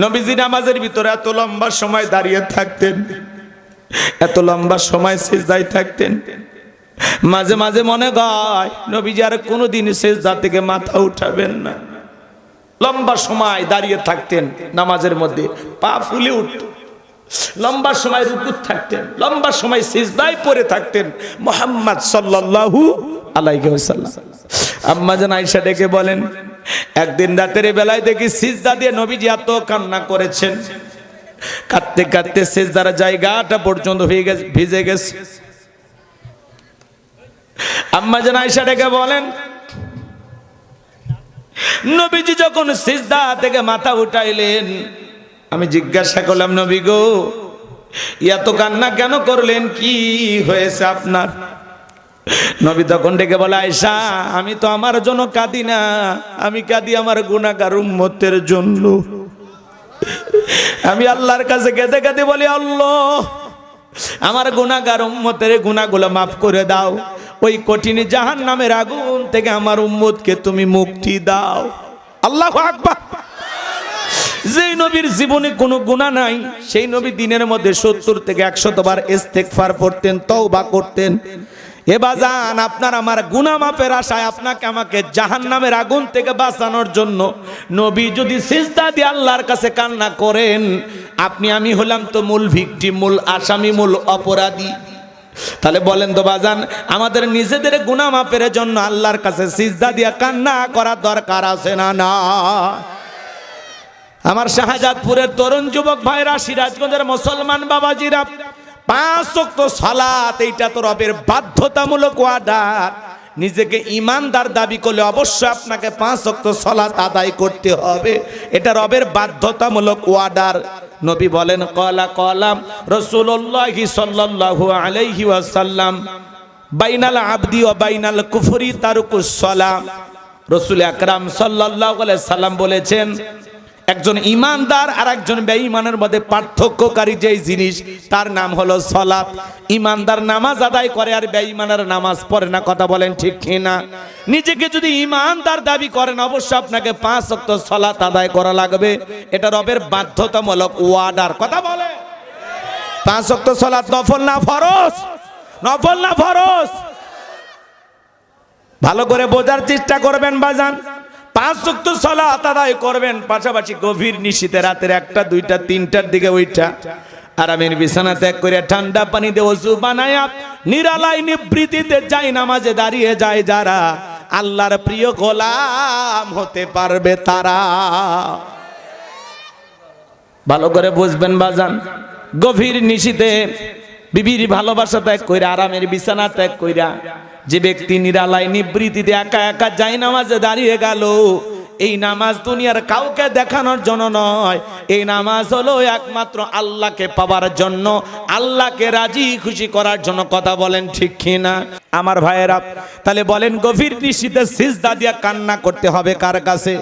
নবীজি নামাজের ভিতরে এত লম্বা সময় দাঁড়িয়ে থাকতেন, এত লম্বা সময় সিজদায় থাকতেন, মাঝে মাঝে মনে হয় নবীজি আর কোনোদিন সিজদা থেকে মাথা উঠাবেন না। লম্বা সময় দাঁড়িয়ে থাকতেন নামাজের মধ্যে, পা ফুলে উঠত, লম্বা সময় রুকুত থাকতেন, লম্বা সময় সিজদায় পড়ে থাকতেন মুহাম্মদ সাল্লাল্লাহু আলাইহি ওয়াসাল্লাম। আম্মা জান আয়েশা ডেকে বলেন, একদিন রাতের বেলায় দেখি সিজদা দিয়ে নবীজি এত কান্না করেছেন, কাঁদতে কাঁদতে সিজদার জায়গাটা পর্যন্ত ভিজে গেছে। আম্মা জান আয়েশা ডেকে বলেন, নবীজি যখন সিজদা থেকে মাথা উঠাইলেন, আমি জিজ্ঞাসা করলাম, নবী গো এত কান্না কেন করলেন, কি হয়েছে আপনার? নবী তখন ডেকে বলে, আয়েশা আমি তো আমার জন্য কাঁদি না, আমি কাঁদি আমার গুনাহগার উম্মতের জন্য। আমি আল্লাহর কাছে কেঁদে কেঁদে বলি, আল্লাহ আমার গুনাহগার উম্মতের গুনাহগুলো মাফ করে দাও, ওই কঠিন জাহান্নামের আগুন থেকে আমার উম্মতকে তুমি মুক্তি দাও। আল্লাহু আকবার। যেই নবীর জীবনে কোনো গুনাহ নাই, সেই নবী দিনের মধ্যে 70 থেকে 100 বার ইস্তেগফার পড়তেন, তওবা করতেন। এ বাজান, আপনার আমার গুনাহ মাফের আশায় আপনাকে আমাকে জাহান্নামের আগুন থেকে বাঁচানোর জন্য নবী যদি সিজদা দিয়ে আল্লাহর কাছে কান্না করেন, আপনি আমি হলাম তো মূল ভিকটিম, মূল আসামি, মূল অপরাধী। তাহলে বলেন তো বাজান, আমাদের নিজেদের গুনাহ মাফের জন্য আল্লাহর কাছে সিজদা দিয়ে কান্না করার দরকার আছে না? না। আমার শাহজাদপুরের তরুণ যুবক ভাইরা, সিরাজগঞ্জের মুসলমান বাবাজিরা, 5 ওয়াক্ত সালাত, এইটা তো রবের বাধ্যতামূলক অর্ডার। নিজেকে ঈমানদার দাবি করলে অবশ্যই আপনাকে 5 ওয়াক্ত সালাত আদায় করতে হবে, এটা রবের বাধ্যতামূলক অর্ডার। নবী বলেন, কলাম রাসূলুল্লাহি সাল্লাল্লাহু আলাইহি ওয়াসাল্লাম, বাইনাল আবদি ওয়া বাইনাল কুফরি তারকুস সালাম। রাসূল আকরাম সাল্লাল্লাহু আলাইহি সাল্লাম বলেছেন, একজন ঈমানদার আর একজন বেঈমানের মধ্যে পার্থক্যকারী যেই জিনিস, তার নাম হলো সালাত। ঈমানদার নামাজ আদায় করে আর বেঈমানের নামাজ পড়ে না। কথা বলেন ঠিক কিনা? নিজেকে যদি ঈমানদার দাবি করেন, অবশ্যই আপনাকে 5 ওয়াক্ত সালাত আদায় করা লাগবে, এটা রবের বাধ্যতামূলক ওয়ার্ডার। কথা বলে 5 ওয়াক্ত সালাত নফল না ফরজ? নফল না ফরজ? ভালো করে বোঝার চেষ্টা করবেন বাজান। 5 ওয়াক্ত সালাত আদায় করবেন, পাশাপাশি গভীর নিশীথে রাতের 1টা 2টা 3টার দিকে ওইটা আরামের বিছানা ত্যাগ করে ঠান্ডা পানি দিয়ে ওযু বানায়া নিরালাই নিবৃত্তিতে যাই নামাজে দাঁড়িয়ে যায় যারা, আল্লাহর প্রিয় গোলাম হতে পারবে তারা। ভালো করে বুঝবেন বাজান, গভীর নিশীথে বিবির ভালোবাসা ত্যাগ কইরা, আরামের বিছানা ত্যাগ কইরা যে ব্যক্তি নিরালাই নিবৃত্তিতে একা একা যাই নামাজে দাঁড়িয়ে গেল, এই নামাজ দুনিয়ার কাউকে দেখানোর জন্য নয়, এই নামাজ হলো একমাত্র আল্লাহকে পাওয়ার জন্য, আল্লাহকে রাজি খুশি করার জন্য। কথা বলেন ঠিক কিনা আমার ভাইয়েরা? তাহলে বলেন গভীর নিশীথে সিজদা দিয়া কান্না করতে হবে কার কাছে?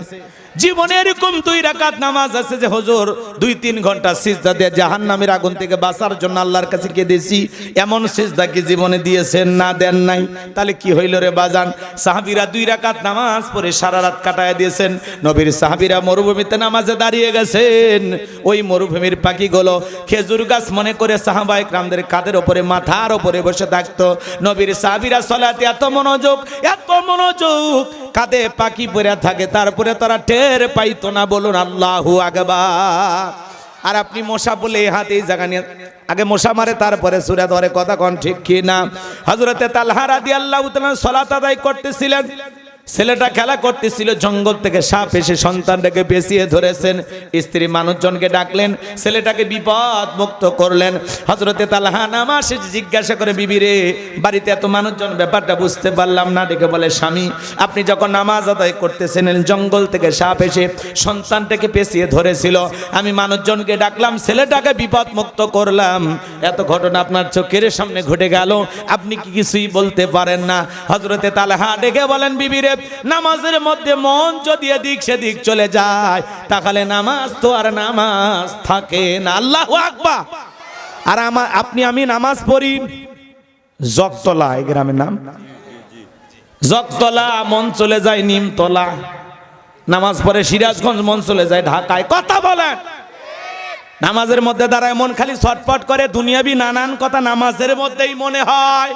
জীবনে এরকম 2 রাকাত নামাজ আছে যে হুজুর 2-3 ঘন্টা সিজদা দিয়ে জাহান্নামের আগুন থেকে বাঁচার জন্য আল্লাহর কাছে কেঁদেছি, এমন সিজদা কি জীবনে দিয়েছেন? না, দেন নাই। তাহলে কি হইল রে বাজান? সাহাবীরা 2 রাকাত নামাজ পড়ে সারা রাত কাটায় দিয়েছেন। নবীর সাহাবীরা মরুভূমিতে নামাজে দাঁড়িয়ে গেছেন। ওই মরুভূমির পাখিগুলো খেজুর গাছ মনে করে সাহাবায়ে কেরামদের কাঁধের উপরে, মাথার উপরে বসে থাকতো। নবীর সাহাবীরা সালাতে এত মনোযোগ, কাঁধে পাখি পড়ে থাকে, তারপরে তারা টের পাইতো না। বলুন আল্লাহু আকবার। আর আপনি মশা বলে হাতে জায়গা নিয়ে আগে মশা মারে, তারপরে সূরা ধরে। কথা কোন ঠিক কি না? হযরতে তালহা রাদিয়াল্লাহু তাআলা সালাত আদায় করতেছিলেন, ছেলেটা খেলা করতেছিল, জঙ্গল থেকে সাপ এসে সন্তানটাকে পেঁচিয়ে ধরেছেন। স্ত্রী মানুষজনকে ডাকলেন, ছেলেটাকে বিপদ মুক্ত করলেন। হযরতে তালহা নামাজ শেষে জিজ্ঞাসা করে, বিবি রে, বাড়িতে এত মানুষজন, ব্যাপারটা বুঝতে পারলাম না। ডেকে বলে, স্বামী, আপনি যখন নামাজ আদায় করতেছেন জঙ্গল থেকে সাপ এসে সন্তানটাকে পেঁচিয়ে ধরেছিল, আমি মানুষজনকে ডাকলাম, ছেলেটাকে বিপদ মুক্ত করলাম। এত ঘটনা আপনার চোখের সামনে ঘটে গেল, আপনি কি কিছুই বলতে পারেন না? হযরতে তালহা ডেকে বলেন, বিবি রে, নামাজের মধ্যে মন যদি এদিক সেদিক চলে যায় তাহলে নামাজ তো আর নামাজ থাকে না। আল্লাহু আকবার। আর আমি নামাজ পড়ি জগতলা, এই গ্রামের নাম জগতলা, মন চলে যায় নিমতলা। নামাজ পড়ে সিরাজগঞ্জ, মন চলে যায় ঢাকায়। কথা বলেন। নামাজের মধ্যে দাঁড়ায় মন খালি ছটফট করে, দুনিয়াবি নানান কথা নামাজের মধ্যেই মনে হয়।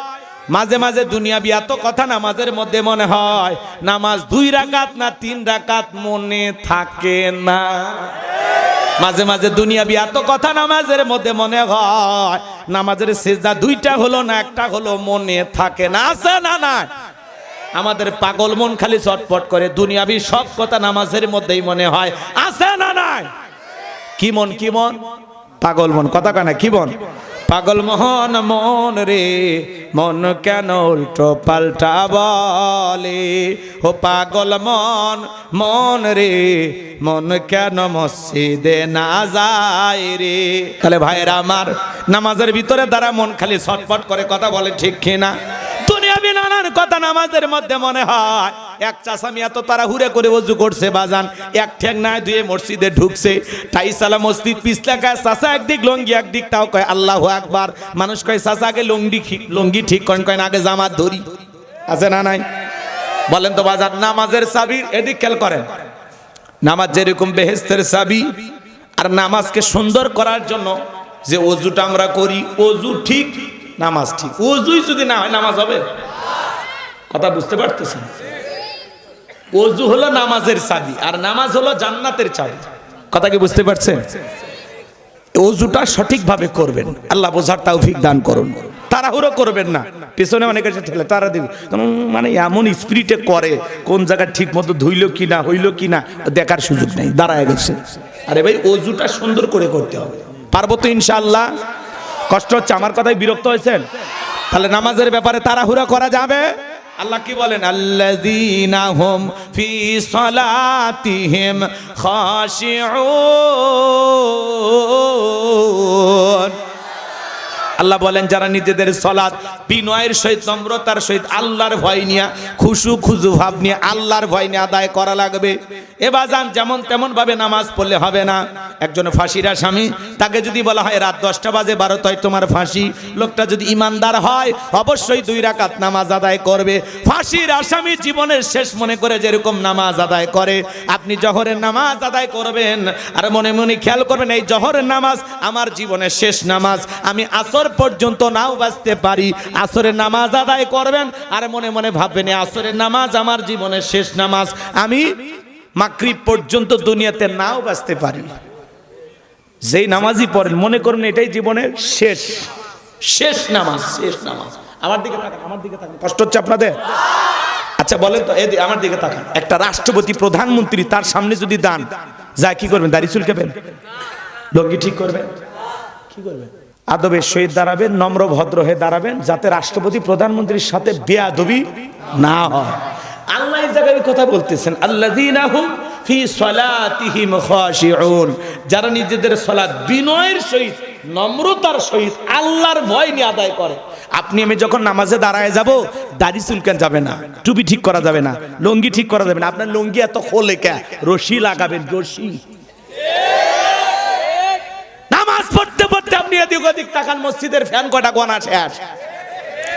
মাঝে মাঝে দুনিয়াবি এত কথা নামাজের মধ্যে মনে হয়, নামাজ 2 রাকাত না 3 রাকাত মনে থাকে না। মাঝে মাঝে দুনিয়াবি এত কথা নামাজের মধ্যে মনে হয়, নামাজের সিজদা 2টা হলো না 1টা হলো মনে থাকে না। আছে না নাই? আমাদের পাগল মন খালি ছটফট করে, দুনিয়াবি সব কথা নামাজের মধ্যেই মনে হয়। আছে না নাই? কি মন? কি মন? পাগল মন। কথা কয় না? কি মন? পাগল মোহন মন রে, মন কেন উল্টো পাল্টা বলে? ও পাগল মন, মন রে, মন কেন মসজিদে না যায় রে? তাহলে ভাইয়েরা আমার, নামাজের ভিতরে দ্বারা মন খালি ছটফট করে। কথা বলে ঠিক কিনা? দুনিয়াবি নানান কথা নামাজের মধ্যে মনে হয়। এক চাষামি এত তাড়াহুড়া করে ওযু করছে বাজান, এক ঠ্যাং নাই ধুয়ে মসজিদে ঢুকছে, টাইসালা মসজিদ পিছলা গায়ে, চাষা একদিক লঙ্গি একদিক, তাও কয় আল্লাহু আকবার। মানুষ কয় চাষা আগে লঙ্গি ঠিক করেন, কয় না আগে জামাত ধরি। আছে না নাই? বলেন তো বাজান, নামাজের চাবি এদিক খেয়াল করেন। নামাজ যেরকম বেহেশতের চাবি, আর নামাজকে সুন্দর করার জন্য যে ওযুটা আমরা করি, ওযু ঠিক, নামাজ ঠিক। ওযুই যদি না হয় নামাজ হবে? কথা বুঝতে পারতেছেন? ওযু হলো নামাজের চাবি, আর নামাজ হলো জান্নাতের চাবি। কথা কি বুঝতে পারছেন? ওযুটা সঠিকভাবে করবেন, আল্লাহ বোঝার তৌফিক দান করুন। তাড়াহুড়ো করবেন না, পিছনে অনেকে ঠেলে তারা দিবে, মানে এমন স্পিরিটে করে, কোন জায়গা ঠিক মতো ধুইল কিনা, হইল কিনা দেখার সুযোগ নেই, দাঁড়ায় গেছে। আরে ভাই, ওযুটা সুন্দর করে করতে হবে। পারবো তো ইনশাআল্লাহ? কষ্ট হচ্ছে আমার কথায় বিরক্ত হয়েছেন? তাহলে নামাজের ব্যাপারে তাড়াহুড়া করা যাবে? আল্লাহ কি বলেন? আল্লাযীনা হুম ফি সালাতিহিম খাশিউন। আল্লাহ বলেন, যারা নিজেদের সালাত বিনয়ের সহিত, নম্রতার সহিত, আল্লাহর ভয় নিয়ে, খুশু খুজু ভাব নিয়ে, আল্লাহর ভয় নিয়ে আদায় করা লাগবে। এবাজান যেমন তেমন ভাবে নামাজ পড়লে হবে না। একজন ফাঁসির আসামি, তাকে যদি বলা হয় রাত 10টা বাজে 12টায় তোমার ফাঁসি, লোকটা যদি ইমানদার হয় অবশ্যই 2 রাকাত নামাজ আদায় করবে। ফাঁসির আসামি জীবনের শেষ মনে করে যেরকম নামাজ আদায় করে, আপনি জহরের নামাজ আদায় করবেন, আর মনে মনে খেয়াল করবেন, এই জহরের নামাজ আমার জীবনের শেষ নামাজ, আমি আসর পর্যন্ত নাও বাঁচতে পারি। আসরের নামাজ আদায় করবেন, আর মনে মনে ভাববেন, আসরের নামাজ আমার জীবনের শেষ নামাজ, আমি মাগরিব পর্যন্ত দুনিয়াতে নাও বাঁচতে পারি। যেই নামাজই পড়েন মনে করুন এটাই জীবনের শেষ নামাজ, শেষ নামাজ। আমার দিকে তাকান, আমার দিকে তাকান। কষ্ট হচ্ছে আপনাদের? আচ্ছা বলেন তো, এই আমার দিকে তাকান। একটা রাষ্ট্রপতি, প্রধানমন্ত্রী, তার সামনে যদি দান যায়, কি করবেন? দাড়ি চুলকাবেন? লঙ্গি ঠিক করবেন? কি করবেন? আদবের সহিত দাঁড়াবেন, নম্র ভদ্র হয়ে দাঁড়াবেন, যাতে রাষ্ট্রপতি প্রধানমন্ত্রীর সাথে বেয়াদবি না হয়। আল্লাহ এই জায়গায় কথা বলতেছেন, আল্লাযীনা হুম ফি সালাতিহিম খাশিউন, যারা নিজেদের সালাত বিনয়ের সহিত নম্রতার সহিত আল্লাহর ভয় নিয়ে আদায় করে। আপনি আমি যখন নামাজে দাঁড়ায় যাব, দাড়ি চুলকান যাবে না, টুপি ঠিক করা যাবে না, লুঙ্গি ঠিক করা যাবে না। আপনার লুঙ্গি এত খোলে কে? রশি লাগাবেন, রশি। নামাজ পড়তে পড়তে আপনি এদিক ওদিক তাকান, মসজিদের ফ্যান কটা গোনা শেষ।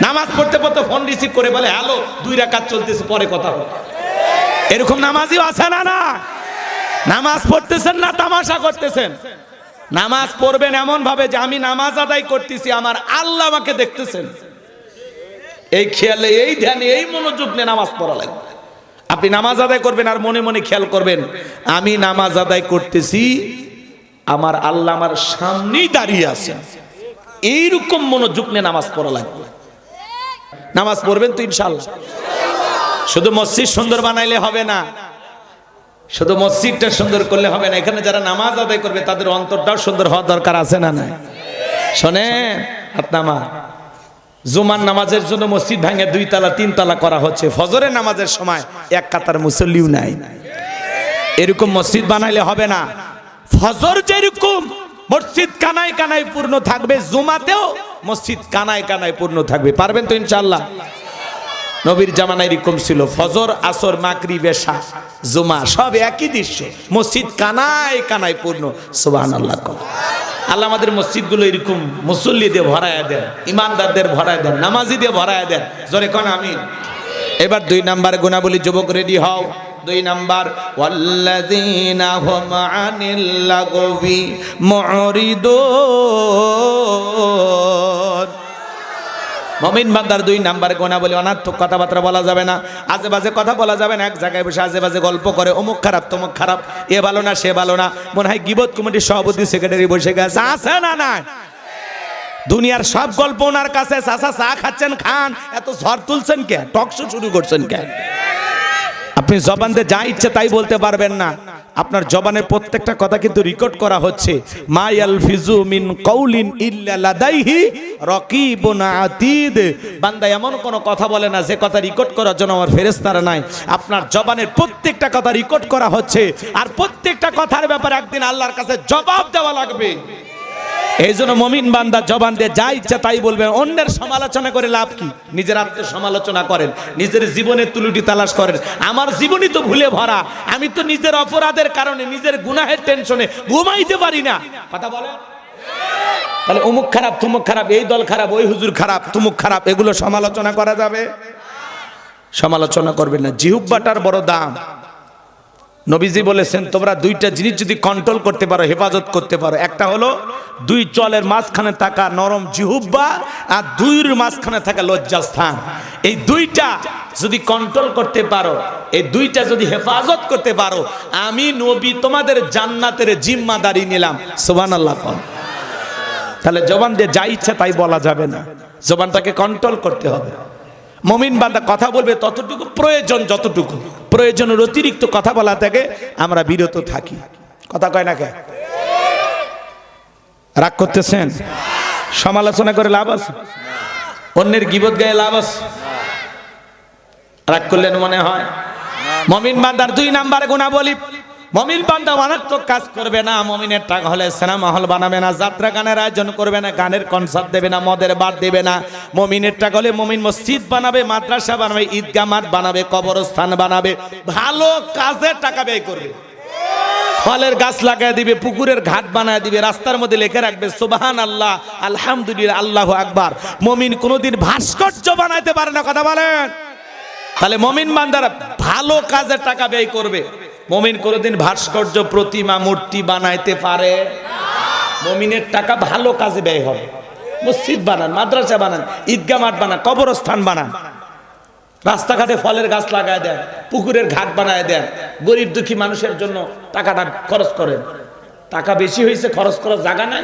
নামাজ পড়তে পড়তে ফোন রিসিভ করে বলে হ্যালো, 2 রাকাত চলতেছে, পরে কথা হবে। এরকম নামাজিও আছে না? না, নামাজ পড়তেছেন না তামাশা করতেছেন? নামাজ পড়বেন এমন ভাবে যে আমি নামাজ আদায় করতেছি, আমার আল্লাহ আমাকে দেখতেছেন। এই খেয়ালে, এই ধ্যানে, এই মনোযোগ নিয়ে নামাজ পড়া লাগবে। আপনি নামাজ আদায় করবেন আর মনে মনে খেয়াল করবেন আমি নামাজ আদায় করতেছি, আমার আল্লাহ আমার সামনেই দাঁড়িয়ে আছেন। এইরকম মনোযোগ নিয়ে নামাজ পড়া লাগবে। নামাজ পড়বেন তো ইনশাআল্লাহ। শুধু মসজিদ সুন্দর বানাইলে হবে না, শুধু মসজিদটা সুন্দর করলে হবে না, এখানে যারা নামাজ আদায় করবে তাদের অন্তরটাও সুন্দর হওয়া দরকার, আছে না? নাই? শোনেন, আপনামা জুমার নামাজের জন্য মসজিদ ভাঙে 2 তলা 3 তলা করা হচ্ছে, ফজরের নামাজের সময় 1 কাতার মুসল্লিও নাই। এরকম মসজিদ বানাইলে হবে না। ফজর যেরকম মসজিদ কানায় কানায় পূর্ণ থাকবে, জুমাতেও মসজিদ কানায় কানায় পূর্ণ থাকবে। পারবেন তো ইনশাআল্লাহ? নবীর জামানায় এরকম ছিল, ফজর, আসর, মাগরিব, এশা, জুমা সব একই দৃশ্য, মসজিদ কানায় কানায় পূর্ণ। সুবহানাল্লাহ। আল্লাহ আমাদের মসজিদগুলো এরকম মুসল্লি দিয়ে ভরায় দেন, ইমানদারদের ভরায় দেন, নামাজি দিয়ে ভরায় দেন। জোরে কোন আমিন। এবার 2 নাম্বার গুণাবলী, যুবক রেডি হও। 2 নাম্বার, ওয়াল্লাযীনা হুম আনিল লাগবি মুরিদুন। মুমিন বান্দার 2 নাম্বার গুণাবলী, অনার্থক কথাবার্তা বলা যাবে না, আজে বাজে কথা বলা যাবে না। এক জায়গায় বসে আজে বাজে গল্প করে, অমুক খারাপ তমুক খারাপ, এ ভালো না সে ভালো না, মনে হয় গীবত কমিটির সভাপতি সেক্রেটারি বসে গেছে, আছে না? না, দুনিয়ার সব গল্প ওনার কাছে। চাচা চা খাচ্ছেন, খান, এত ঝড় তুলছেন কে? টকশো শুরু করছেন কে? আপনি জবান দিয়ে যা ইচ্ছে তাই বলতে পারবেন না। আপনার জবানের প্রত্যেকটা কথা কিন্তু রেকর্ড করা হচ্ছে। মা ইয়ালফিজু মিন কাউলিন ইল্লা লাদাইহি রাকিবুন আতীদ। বান্দা এমন কোন কথা বলে না যে কথা রেকর্ড করার জন্য আমার ফেরেশতারা নাই। আপনার জবানের প্রত্যেকটা কথা রেকর্ড করা হচ্ছে, আর প্রত্যেকটা কথার ব্যাপারে একদিন আল্লাহর কাছে জবাব দেওয়া লাগবে। এই জন্য মুমিন বান্দা জবান দিয়ে যা ইচ্ছা তাই বলবেন। অন্যের সমালোচনা করে লাভ কি? নিজের আত্মের সমালোচনা করেন, নিজের জীবনের তুলুটি তালাশ করেন। আমার জীবনই তো ভুলে ভরা, আমি তো নিজের অপরাধের কারণে, নিজের গুনাহের টেনশনে ঘুমাইতে পারি না। কথা বলে তাহলে অমুক খারাপ, তুমুক খারাপ, এই দল খারাপ, ওই হুজুর খারাপ, তুমুক খারাপ, এগুলো সমালোচনা করা যাবে? সমালোচনা করবেন না। জিহ্বাটার বড় দাম। নবীজি বলেছেন তোমরা 2টা জিনিস যদি কন্ট্রোল করতে পারো, হেফাজত করতে পারো, একটা হলো 2 চলের মাঝখানে থাকা নরম জিহ্বা, আর 2-র মাঝখানে থাকা লজ্জাস্থান। এই 2টা যদি কন্ট্রোল করতে পারো, এই 2টা যদি হেফাজত করতে পারো, আমি নবী তোমাদের জান্নাতের জিম্মাদারি নিলাম। সুবহানাল্লাহ। তাহলে জবান দিয়ে যা ইচ্ছা তাই বলা যাবে না, জবানটাকে কন্ট্রোল করতে হবে। মুমিন বান্দা কথা বলবে ততটুকু প্রয়োজন, যতটুকু প্রয়োজনের অতিরিক্ত কথা বলা থেকে আমরা বিরত থাকি। কথা কয় না কে? রাগ করতেছেন? সমালোচনা করে লাভ আছে? অন্যের গীবত গায়ে লাভ আছে? রাগ করলেন মনে হয়? মুমিন বান্দার 2 নাম্বার গুণাবলী, মুমিন বান্দা অনার্থক কাজ করবে না। মুমিনের টাকা হলে সিনেমা হল বানাবে না, যাত্রা গানের আয়োজন করবে না, গানের কনসার্ট দেবে না, মদের বার দেবে না। মুমিনের টাকা হলে মুমিন মসজিদ বানাবে, মাদ্রাসা বানাবে, ঈদগাহ মাঠ বানাবে, কবরস্থান বানাবে, ভালো কাজে টাকা ব্যয় করবে। ফলের গাছ লাগায় দিবে, পুকুরের ঘাট বানায় দিবে, রাস্তার মধ্যে লিখে রাখবে সুবহানাল্লাহ, আলহামদুলিল্লাহ, আল্লাহু আকবার। মুমিন কোনোদিন ভাস্কর্য বানাইতে পারে না। কথা বলেন। তাহলে মুমিন বান্দারা ভালো কাজে টাকা ব্যয় করবে। মুমিন কোনোদিন ভাস্কর্য, প্রতিমা, মূর্তি বানাইতে পারে না। মুমিনের টাকা ভালো কাজে ব্যয় হবে। মসজিদ বানান, মাদ্রাসা বানান, ঈদগাহ মাঠ বানান, কবরস্থান বানান, রাস্তাঘাটে ফলের গাছ লাগায় দেন, পুকুরের ঘাট বানায় দেন, গরিব দুঃখী মানুষের জন্য টাকাটা খরচ করেন। টাকা বেশি হয়েছে, খরচ করার জায়গা নাই,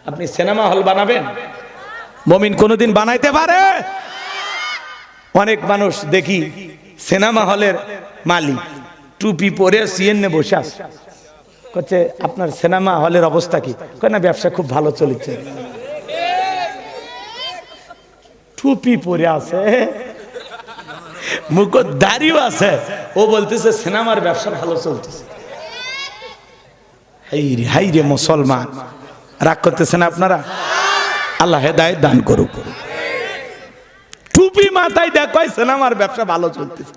আপনি সিনেমা হল বানাবেন? মুমিন কোনোদিন বানাইতে পারে? অনেক মানুষ দেখি সিনেমা হলের মালিক টুপি পরে সিএনএ বসে আছে, কচ্ছে আপনার সিনেমা হলের অবস্থা কি? কয় না, ব্যবসা খুব ভালো চলছে। টুপি পরে আছে, মুখ দাড়িও আছে, ও বলতেছে সিনেমার ব্যবসা ভালো চলতেছে। হাই রে মুসলমান, রাগ করতেছেন আপনারা? আল্লাহ হেদায়েত দান করুক। টুপি মাথায় দেখায় সিনেমার ব্যবসা ভালো চলতেছে,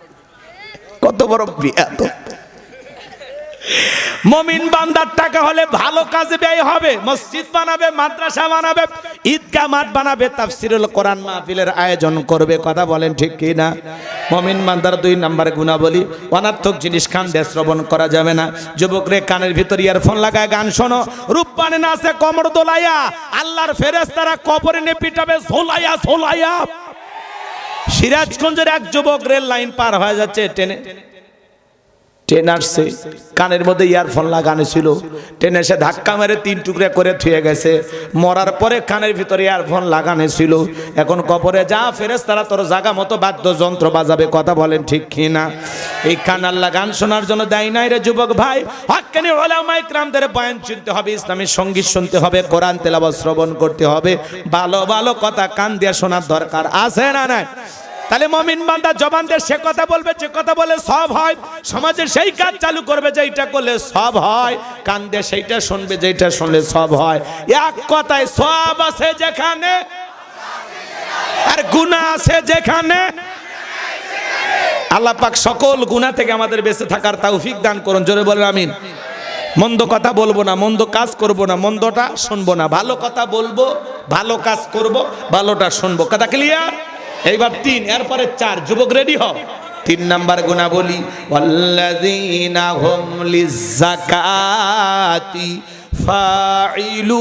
কত বড় বিয়াত। মুমিন বান্দার টাকা হলে ভালো কাজে ব্যয় হবে, মসজিদ বানাবে, মাদ্রাসা বানাবে, ঈদগাহ মাঠ বানাবে, তাফসীরুল কোরআন মাহফিলের আয়োজন করবে। কথা বলেন ঠিক কি না? মুমিন বান্দার 2 নম্বর গুণাবলী, অনার্থক জিনিস কান দিয়ে শ্রবণ করা যাবে না। যুবকরে কানের ভিতর ইয়ারফোন লাগায় গান শোনো, রূপবানে নাচে কোমর দোলাইয়া, আল্লাহর ফেরেশতারা কবরে নে পিটাবে ঝোলাইয়া ঝোলাইয়া। সিরাজগঞ্জের এক যুবক রেল লাইন পার হয়ে যাচ্ছে, ট্রেন আসছে, কানের মধ্যে ইয়ারফোন লাগানো ছিল, ট্রেন এসে ধাক্কা মেরে 3 টুকরা করে থুয়ে গেছে। মরার পরে কানের ভিতরে ইয়ারফোন লাগানো ছিল, এখন কবরে যা ফেরেশতারা তোর জায়গা মতো বাদ্যযন্ত্র বাজাবে। কথা বলেন ঠিক কি না? এই কান আল্লাহ গান শোনার জন্য দেয় নাই রে যুবক ভাই। হক্কানি উলামায়ে কিরামদের বয়ান শুনতে হবে, ইসলামী সঙ্গীত শুনতে হবে, কোরআন তেলাওয়াত শ্রবণ করতে হবে, ভালো ভালো কথা কান দিয়ে শোনার দরকার আছে না নাই? তাহলে মুমিন বান্দা জবান দিয়ে সে কথা বলবে যে কথা বলে সব হয়, সমাজে সেই কাজ চালু করবে যেটা করলে সব হয়, কান দিয়ে সেইটা শুনবে যেটা শুনলে সব হয়। এক কথায় সব আছে যেখানে আর গুনাহ আছে যেখানে। আল্লাহ পাক সকল গুনাহ থেকে আমাদের বেঁচে থাকার তৌফিক দান করুন। জোরে বলেন আমিন। মন্দ কথা বলবো না, মন্দ কাজ করব না, মন্দটা শুনবো না, ভালো কথা বলবো, ভালো কাজ করব, ভালোটা শুনবো। কথা ক্লিয়ার? এইবার 3, এরপরে 4। যুবক রেডি হও। 3 নাম্বার গুণাবলী, ওয়াল্লাযীনা হুম লিয-যাকাতি ফাঈলুন।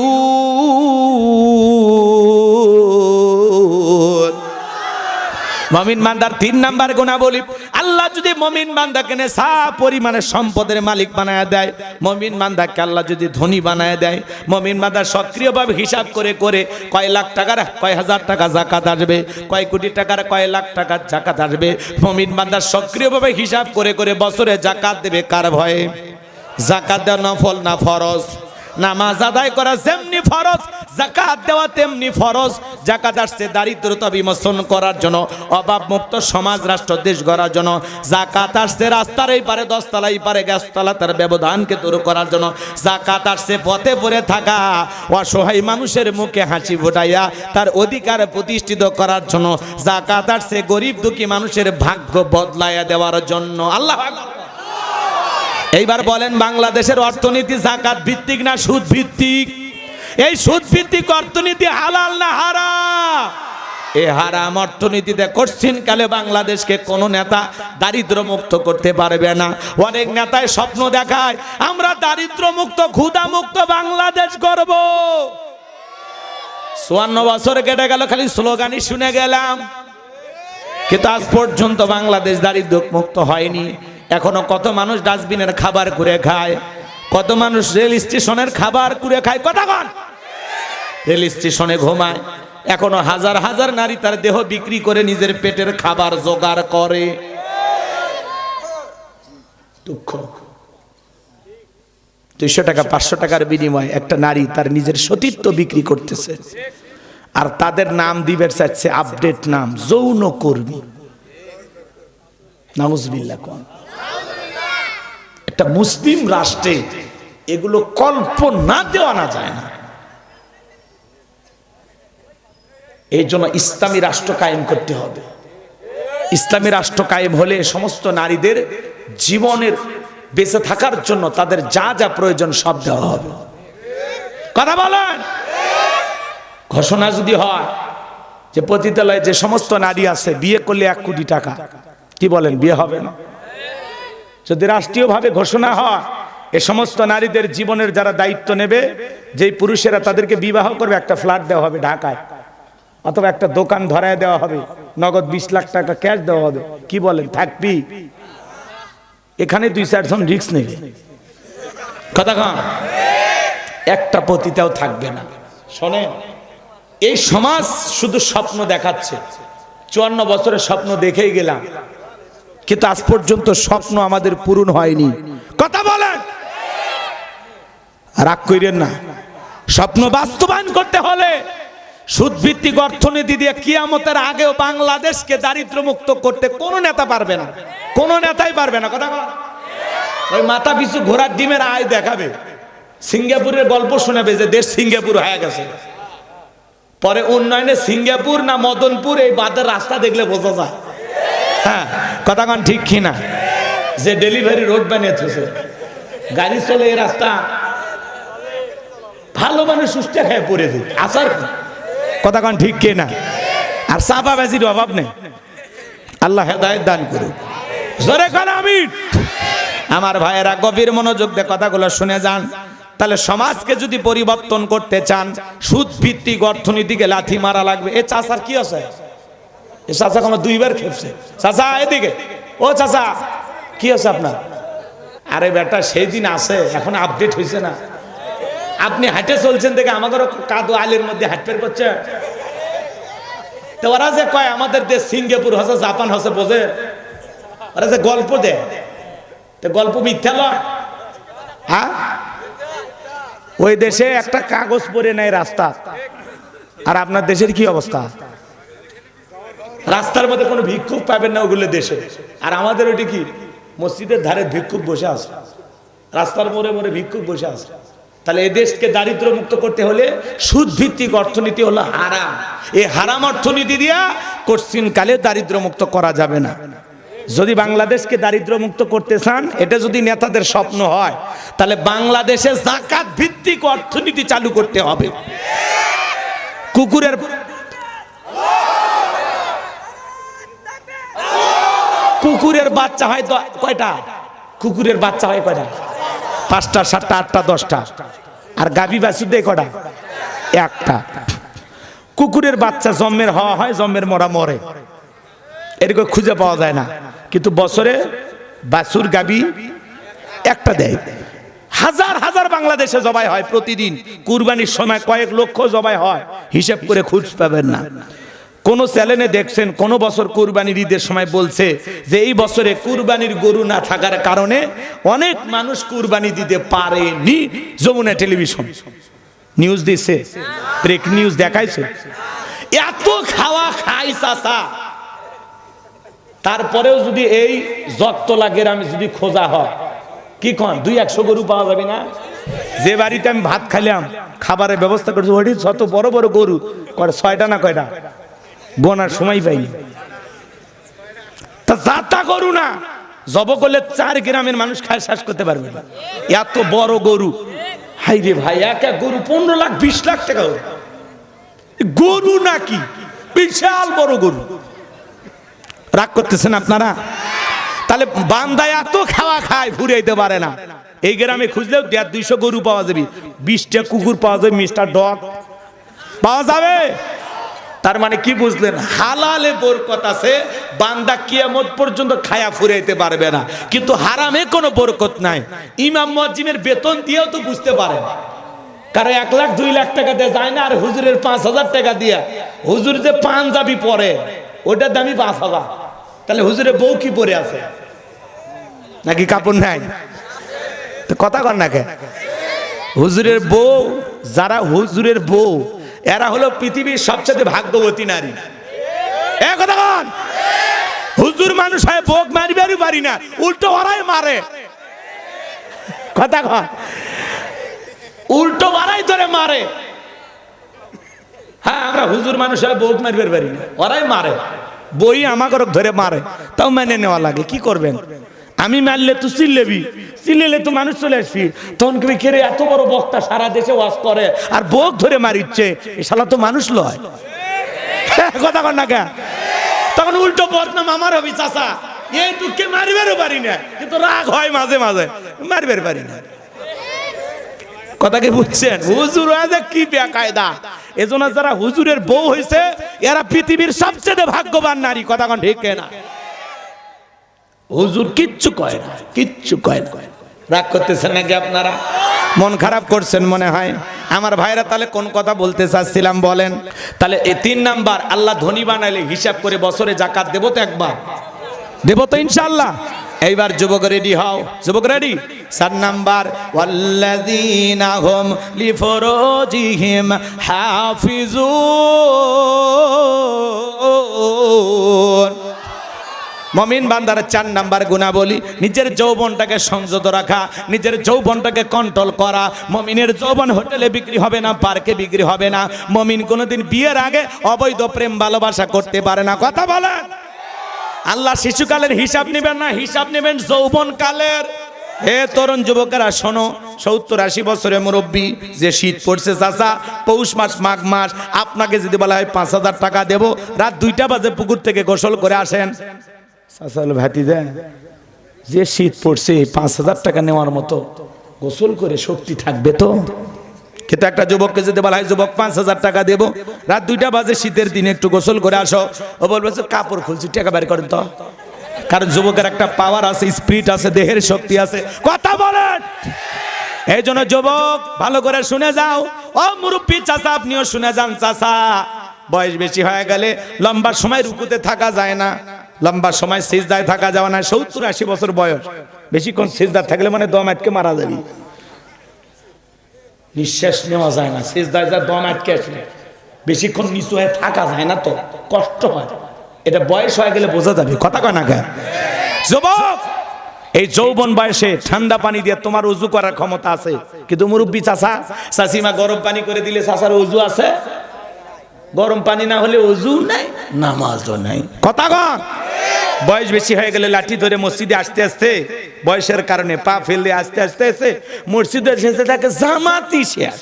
মুমিন বান্দার 3 নাম্বার গুণাবলী, আল্লাহ যদি মুমিন বান্দাকে নেশা পরিমাণে সম্পদের মালিক বানায় দেয়, মুমিন বান্দাকে আল্লাহ যদি ধনী বানায় দেয়, মুমিন বান্দা সক্রিয়ভাবে হিসাব করে করে কয় লাখ টাকার কয় হাজার টাকা যাকাত আসবে, কয় কোটি টাকার কয় লাখ টাকার যাকাত আসবে, মুমিন বান্দা সক্রিয়ভাবে হিসাব করে করে বছরে যাকাত দেবে কার ভয়ে? যাকাত দেওয়া নফল না ফরজ? নামাজ আদায় করা যেমনি ফরজ, যাকাত দেওয়া তেমনি ফরজ। যাকাত আসছে দারিদ্রতা বিমোচন করার জন্য, অভাব মুক্ত সমাজ রাষ্ট্র দেশ গড়ার জন্য। যাকাত আসছে রাস্তার এই পারে 10 তলা এই পারে গাছতলা তার ব্যবধানকে দূর করার জন্য। যাকাত আসছে পথে পড়ে থাকা অসহায় মানুষের মুখে হাসি ফোটাইয়া তার অধিকার প্রতিষ্ঠিত করার জন্য। যাকাত আসছে গরিব দুঃখী মানুষের ভাগ্য বদলাইয়া দেওয়ার জন্য। আল্লাহ এইবার বলেন, বাংলাদেশের অর্থনীতি যাকাত ভিত্তিক না সুদ ভিত্তিক? এই সুদ ভিত্তিক অর্থনীতি হালাল না হারাম? এই হারাম অর্থনীতিতে কঠিন কালে বাংলাদেশকে কোন নেতা দারিদ্র মুক্ত করতে পারবে না। অনেক নেতাই স্বপ্ন দেখায় আমরা দারিদ্র মুক্ত ক্ষুধা মুক্ত বাংলাদেশ গড়ব। 54 বছর কেটে গেল, খালি স্লোগানই শুনে গেলাম, কিন্তু আজ পর্যন্ত বাংলাদেশ দারিদ্র মুক্ত হয়নি। এখনো কত মানুষ ডাস্টবিনের খাবার করে খায়, কত মানুষ রেল স্টেশনের খাবার করে খায়, কথা বল, রেল স্টেশনে ঘুমায়। এখনো হাজার হাজার নারী তার দেহ বিক্রি করে নিজের পেটের খাবার জোগাড় করে। দুঃখ। 200 টাকা 500 টাকার বিনিময়ে একটা নারী তার নিজের সতীত্ব বিক্রি করতেছে, আর তাদের নাম দিবে চাচ্ছে আপডেট নাম, যৌন কর্মী। নাউজুবিল্লাহ। কোন একটা মুসলিম রাষ্ট্রে এগুলো কল্পনা দেওয়া না যায় না। এই জন্য ইসলামী রাষ্ট্র কায়েম করতে হবে। ইসলামী রাষ্ট্র কায়েম হলে সমস্ত নারীদের জীবনের বেঁচে থাকার জন্য তাদের যা যা প্রয়োজন সব দেওয়া হবে। কথা বলেন। ঘোষণা যদি হয় যে পতিতালয়ে যে সমস্ত নারী আছে বিয়ে করলে 1 কোটি টাকা, কি বলেন, বিয়ে হবে না? যদি রাষ্ট্রীয়ভাবে ঘোষণা হয় এ সমস্ত নারীদের জীবনের যারা দায়িত্ব নেবে, যেই পুরুষেরা তাদেরকে বিবাহ করবে, একটা ফ্ল্যাট দেওয়া হবে ঢাকায়, অথবা একটা দোকান ধরায় দেওয়া হবে, নগদ 20 লাখ টাকা ক্যাশ দেওয়া হবে, কি বলেন, থাকবি? এখানে 2-4 জন রিস্ক নেবে। কথা কন। একটা পতিতাও থাকবে না। শোনেন, এই সমাজ শুধু স্বপ্ন দেখাচ্ছে। 54 বছরের স্বপ্ন দেখেই গেলাম, কিন্তু আজ পর্যন্ত স্বপ্ন আমাদের পূরণ হয়নি। কথা বলেন, রাগ কইরেন না। স্বপ্ন বাস্তবায়ন করতে হলে সুদ ভিত্তিক অর্থনীতি দিয়ে কিয়ামতের আগেও বাংলাদেশকে দারিদ্র মুক্ত করতে কোন নেতা পারবে না। কোন নেতাই পারবে না। কথা বল, ওই মাথা পিছু ঘোড়ার ডিমের আয় দেখাবে, সিঙ্গাপুরের গল্প শোনাবে যে দেশ সিঙ্গাপুর হয়ে গেছে। পরে উন্নয়নে সিঙ্গাপুর না মদনপুর এই বাদের রাস্তা দেখলে বোঝা যায়। হ্যাঁ, কথা কন ঠিক কিনা? যে ডেলিভারি রোড বানিয়েছে, গাড়ি চলে এই রাস্তা, ভালো মানুষ সুস্থ খেয়ে পড়ে দিই আসার। কথা কন ঠিক কিনা? আর চাপাবাজির অভাব নেই। আল্লাহ হেদায়েত দান করুক। জোরে কন আমিন। আমার ভাইয়েরা গভীর মনোযোগ দিয়ে কথাগুলো শুনে যান। তাহলে সমাজকে যদি পরিবর্তন করতে চান, সুদ ভিত্তিক অর্থনীতিকে লাথি মারা লাগবে। এ চাচার কি আছে? এ চাচা আমার দুইবার খেপছে। চাচা এদিকে, ও চাচা কি আছে আপনার? আরে বেটা সেই দিন আছে, এখন আপডেট হয়েছে না। আপনি হাঁটে চলছেন দেখে আমাদেরও কাদো আলের মধ্যে হাঁটফের করছে। তো ওরা যে কয় আমাদের দেশ সিঙ্গাপুর হচ্ছে, জাপান হচ্ছে, বোঝে? ওরা যে গল্প দেয়, তো গল্প মিথ্যা লয়। হ্যাঁ, ওই দেশে একটা কাগজ পরে নেয় রাস্তা, আর আপনার দেশের কি অবস্থা? রাস্তার মধ্যে কোনো ভিক্ষুক পাবেন না ওগুলো দেশে। আর আমাদের ওইটি কি, মসজিদের ধারে ভিক্ষুক বসে আছে, রাস্তার মোড়ে মোড়ে ভিক্ষুক বসে আছে। তাহলে এই দেশকে দারিদ্র মুক্ত করতে হলে সুদ ভিত্তিক অর্থনীতি হলো হারাম। এই হারাম অর্থনীতি দিয়া কোশ্চিন কালে দারিদ্র মুক্ত করা যাবে না। যদি বাংলাদেশকে দারিদ্র মুক্ত করতে চান, এটা যদি নেতাদের স্বপ্ন হয়, তাহলে বাংলাদেশে যাকাত ভিত্তিক অর্থনীতি চালু করতে হবে। কুকুরের বাচ্চা হয় কয়টা? কুকুরের বাচ্চা হয় কয়টা? 5টা, 7টা, 8টা, 10টা। আর গাভী বাছুর দেয় কয়টা? একটা। কুকুরের বাচ্চা জন্মের হওয়া হয়, জন্মের মরা মরে, এরকম খুঁজে পাওয়া যায় না। কিন্তু বছরে বাছুর গাভী একটা দেয়। হাজার হাজার বাংলাদেশে জবাই হয় প্রতিদিন। কুরবানির সময় কয়েক লক্ষ জবাই হয়, হিসাব করে খুঁজ পাবেন না। কোন চ্যানেলে দেখছেন কোন বছর কুরবানির ঈদের সময় বলছে যে এই বছরে কুরবানির গরু না থাকার কারণে অনেক মানুষ কুরবানি দিতে পারেনি? যমুনা টেলিভিশন নিউজ দিছে, ব্রেক নিউজ দেখাইছে। এত খাওয়া খাই চাচা, তারপরেও যদি এই জগতলা গ্রামে যদি খোঁজা হয়, কি কন 200 গরু পাওয়া যাবে না? যে বাড়িতে আমি ভাত খাইলাম, খাবারের ব্যবস্থা করছি, ওটি যত বড় বড় গরু, 6টা না কয়টা গোনার সময় পাই। তা যাতা গরু না জব করলে 4 গ্রামের মানুষ খায় শেষ করতে পারবে না। এত বড় গরু, হাই রে ভাই, এক এক গরু 15 লাখ 20 লাখ টাকা গরু, নাকি বিশাল বড় গরু। রাগ করতেছেন আপনারা? তাহলে বান্দায় এত খাওয়া খায় ফুরাইতে পারে না। এই গ্রামে খুঁজলেও 150-200 গরু পাওয়া যাবে, 20টা কুকুর পাওয়া যাবে, মিস্টার ডগ পাওয়া যাবে। তার মানে কি বুঝলেন? হালালে বরকত আছে, বান্দা কিয়ামত পর্যন্ত খায়া ফুরাইতে পারবে না। কিন্তু হারামে কোনো বরকত নাই। ইমাম মুয়াজ্জিনের বেতন দিয়েও তো বুঝতে পারেন, কারণ 1 লাখ 2 লাখ টাকা দিয়ে যায় না। আর হুজুরের 5000 টাকা দিয়ে হুজুর যে পাঞ্জাবি পরে ওটার দামই 5000। তাহলে হুজুরের বউ কি পরে আছে নাকি কাপড় নাই? তো কথা কর না কে? হুজুরের বউ, যারা হুজুরের বউ, এরা হলো পৃথিবীর সবচেয়ে ভাগ্যবতী নারী। এ কথা কন। হুজুর মানুষ হয় বউ মারবারই পারি না, উল্টো ওরাই মারে। কথা কন, উল্টো ওরাই ধরে মারে। হ্যাঁ, আমরা হুজুর মানুষ হয় বউ মারবার পারি না, ওরাই মারে। বই আমাকে ধরে মারে, তাও মেনে নেওয়া লাগে। কি করবেন? আমি মারলে তো চিল্লেবি, চিল্লেলে তো মানুষ চলে আসবি। তখন কবি কেড়ে এত বড় বক্তা সারা দেশে ওয়াজ করে আর বক ধরে মারিচ্ছে, এ শালা তো মানুষ লয়। কথা কর না কে? তখন উল্টো বদনাম আমার হবি। চাচা এই টুককে মারিবারও পারি না, কিন্তু রাগ হয় মাঝে মাঝে, মারিবার পারি না। কথা কি বুঝছেন? হুজুর কি বেকায়দা। এজন্য যারা হুজুরের বউ হয়েছে এরা পৃথিবীর সবচেয়ে ভাগ্যবান নারী। কথা কন ঠিক না? হুজুর কিচ্ছু কয় না, কিচ্ছু কয় না। রাগ করতেছেন নাকি আপনারা? মন খারাপ করছেন মনে হয় আমার ভাইরা। তাহলে কোন কথা বলতে চাচ্ছিলাম বলেন? তাহলে এই 3 নাম্বার, আল্লাহ ধনী বানাইলে হিসাব করে বছরে যাকাত দেব তো, একবার দেব তো ইনশাআল্লাহ। এইবার যুবক রেডি হও, যুবক রেডি। 4 নাম্বার, ওয়াল্লাযীনা হুম লিফুরুজিহিম হাফিজুন। মুমিন বান্দার 4 নাম্বার গুণাবলী নিজের যৌবনটাকে সংযত রাখা, নিজের যৌবনটাকে কন্ট্রোল করা। মুমিনের যৌবন হোটেলে বিক্রি হবে না, পার্কে বিক্রি হবে না। মুমিন কোনোদিন বিয়ের আগে অবৈধ প্রেম ভালোবাসা করতে পারে না। কথা বলেন। আল্লাহ শিশুকালের হিসাব নেবেন না, হিসাব নেবেন যৌবনকালের। হে তরুণ যুবকেরা শোনো, 70-80 বছরের মুরব্বী, যে শীত পড়ছে চাচা, পৌষ মাস মাঘ মাস, আপনাকে যদি বলা হয় 5000 টাকা দেব, রাত 2টা বাজে পুকুর থেকে গোসল করে আসেন, চাচা হলো ভাতি দেন, যে শীত পড়ছে 5000 টাকা নেওয়ার মতো গোসল করে শক্তি থাকবে তো? কিন্তু একটা যুবককে যদি বলা হয় যুবক 5000 টাকা দেব, রাত 2টা বাজে শীতের দিনে একটু গোসল করে আসো, ও বলবে কাপড় খুলছি, টাকা বের করেন তো। কারণ যুবকের একটা পাওয়ার আছে, স্পিরিট আছে, দেহের শক্তি আছে। কথা বলেন। এই জন্য যুবক ভালো করে শুনে যাও। ও মুরব্বী চাচা, আপনিও শুনে যান। চাচা, বয়স বেশি হয়ে গেলে লম্বা সময় রুকুতে থাকা যায় না, লম্বা সময় সিজদায় থাকা যাবে না। 70-80 বছর বয়স, বেশিক্ষণ সিজদা থাকলে মানে দম আটকে মারা যাবে, নিঃশ্বাস নেওয়া যায় না। সিজদায় যা দম আটকে আসলে বেশিক্ষণ নিচু হয়ে থাকা যায় না, তো কষ্ট হয়। এটা বয়স হয়ে গেলে বোঝা যাবে। কথা কয় না কেন? যুবক, এই যৌবন বয়সে ঠান্ডা পানি দিয়ে তোমার উজু করার ক্ষমতা আছে, কিন্তু মুরব্বী চাচা চাচিমা গরম পানি করে দিলে চাচার উজু আছে? গরম পানি না হলে উজু নাই, নামাজও নাই। কথা কন। বয়স বেশি হয়ে গেলে লাঠি ধরে মসজিদে আসতে আসতে, বয়সের কারণে পা ফেললে আসতে আসতে এসে মসজিদে এসে থাকে জামাতি শেষ।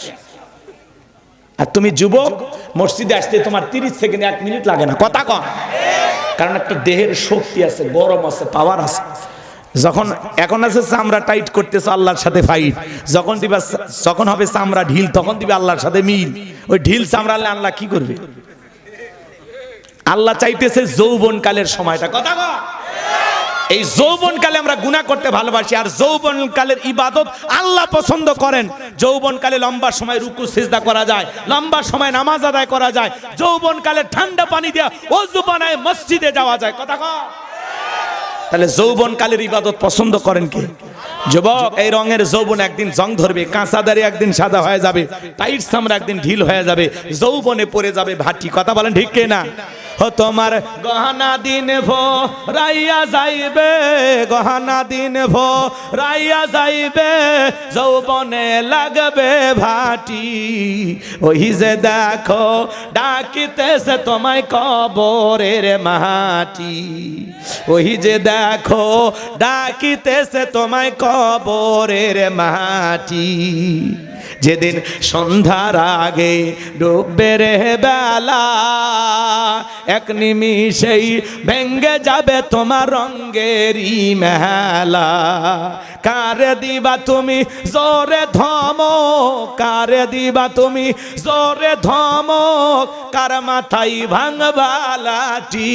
আর তুমি যুবক, মসজিদে আসতে তোমার 30 সেকেন্ড 1 মিনিট লাগে না। কথা কন। কারণ একটা দেহের শক্তি আছে, গরম আছে, পাওয়ার আছে। যখন এখন আছে চামড়া টাইট করতেছো আল্লাহর সাথে ফাইট, যখন হবে চামড়া ঢিল, তখন দিবে আল্লাহর সাথে মিল। ওই ঢিল চামড়ালে আল্লাহ কি করবে? আল্লাহ চাইতেছে যৌবনকালের সময়টা। কথা কন। এই যৌবনকালে আমরা গুনাহ করতে ভালোবাসি, আর যৌবনকালের ইবাদত আল্লাহ পছন্দ করেন। যৌবনকালে লম্বা সময় রুকু সিজদা করা যায়, লম্বা সময় নামাজ আদায় করা যায়। যৌবনকালে ঠান্ডা পানি দিয়ে ওযু বানায় মসজিদে যাওয়া যায়। কথা কন। তাহলে যৌবনকালের ইবাদত পছন্দ করেন কে? যুবক, এই রঙের যৌবন একদিন জং ধরবে, কাঁচা দাড়ি একদিন সাদা হয়ে যাবে, টাইট চামড়া একদিন ঢিল হয়ে যাবে, যৌবনে পড়ে যাবে ভাটি। কথা বলেন ঠিক কি না? ও তোমার গহনা দিন ভো রাইয়া যাইবে, গহনা দিন ভো রাইয়া যাইবে, যৌবনে লাগবে ভাটি। ওই যে দেখো ডাকিতেছে তোমায় কবরের মাটি, ওই যে দেখো ডাকিতেছে তোমায় কবরের মাটি। যেদিন সন্ধ্যার আগে ডুববে রে বেলা, এক নিমিষেই ভেঙ্গে যাবে তোমার রঙ্গেরই মেলা। কারে দিবা তুমি জোরে ধমক, কারে দিবা তুমি জোরে ধমক, কার মাথায় ভাঙবা লাঠি।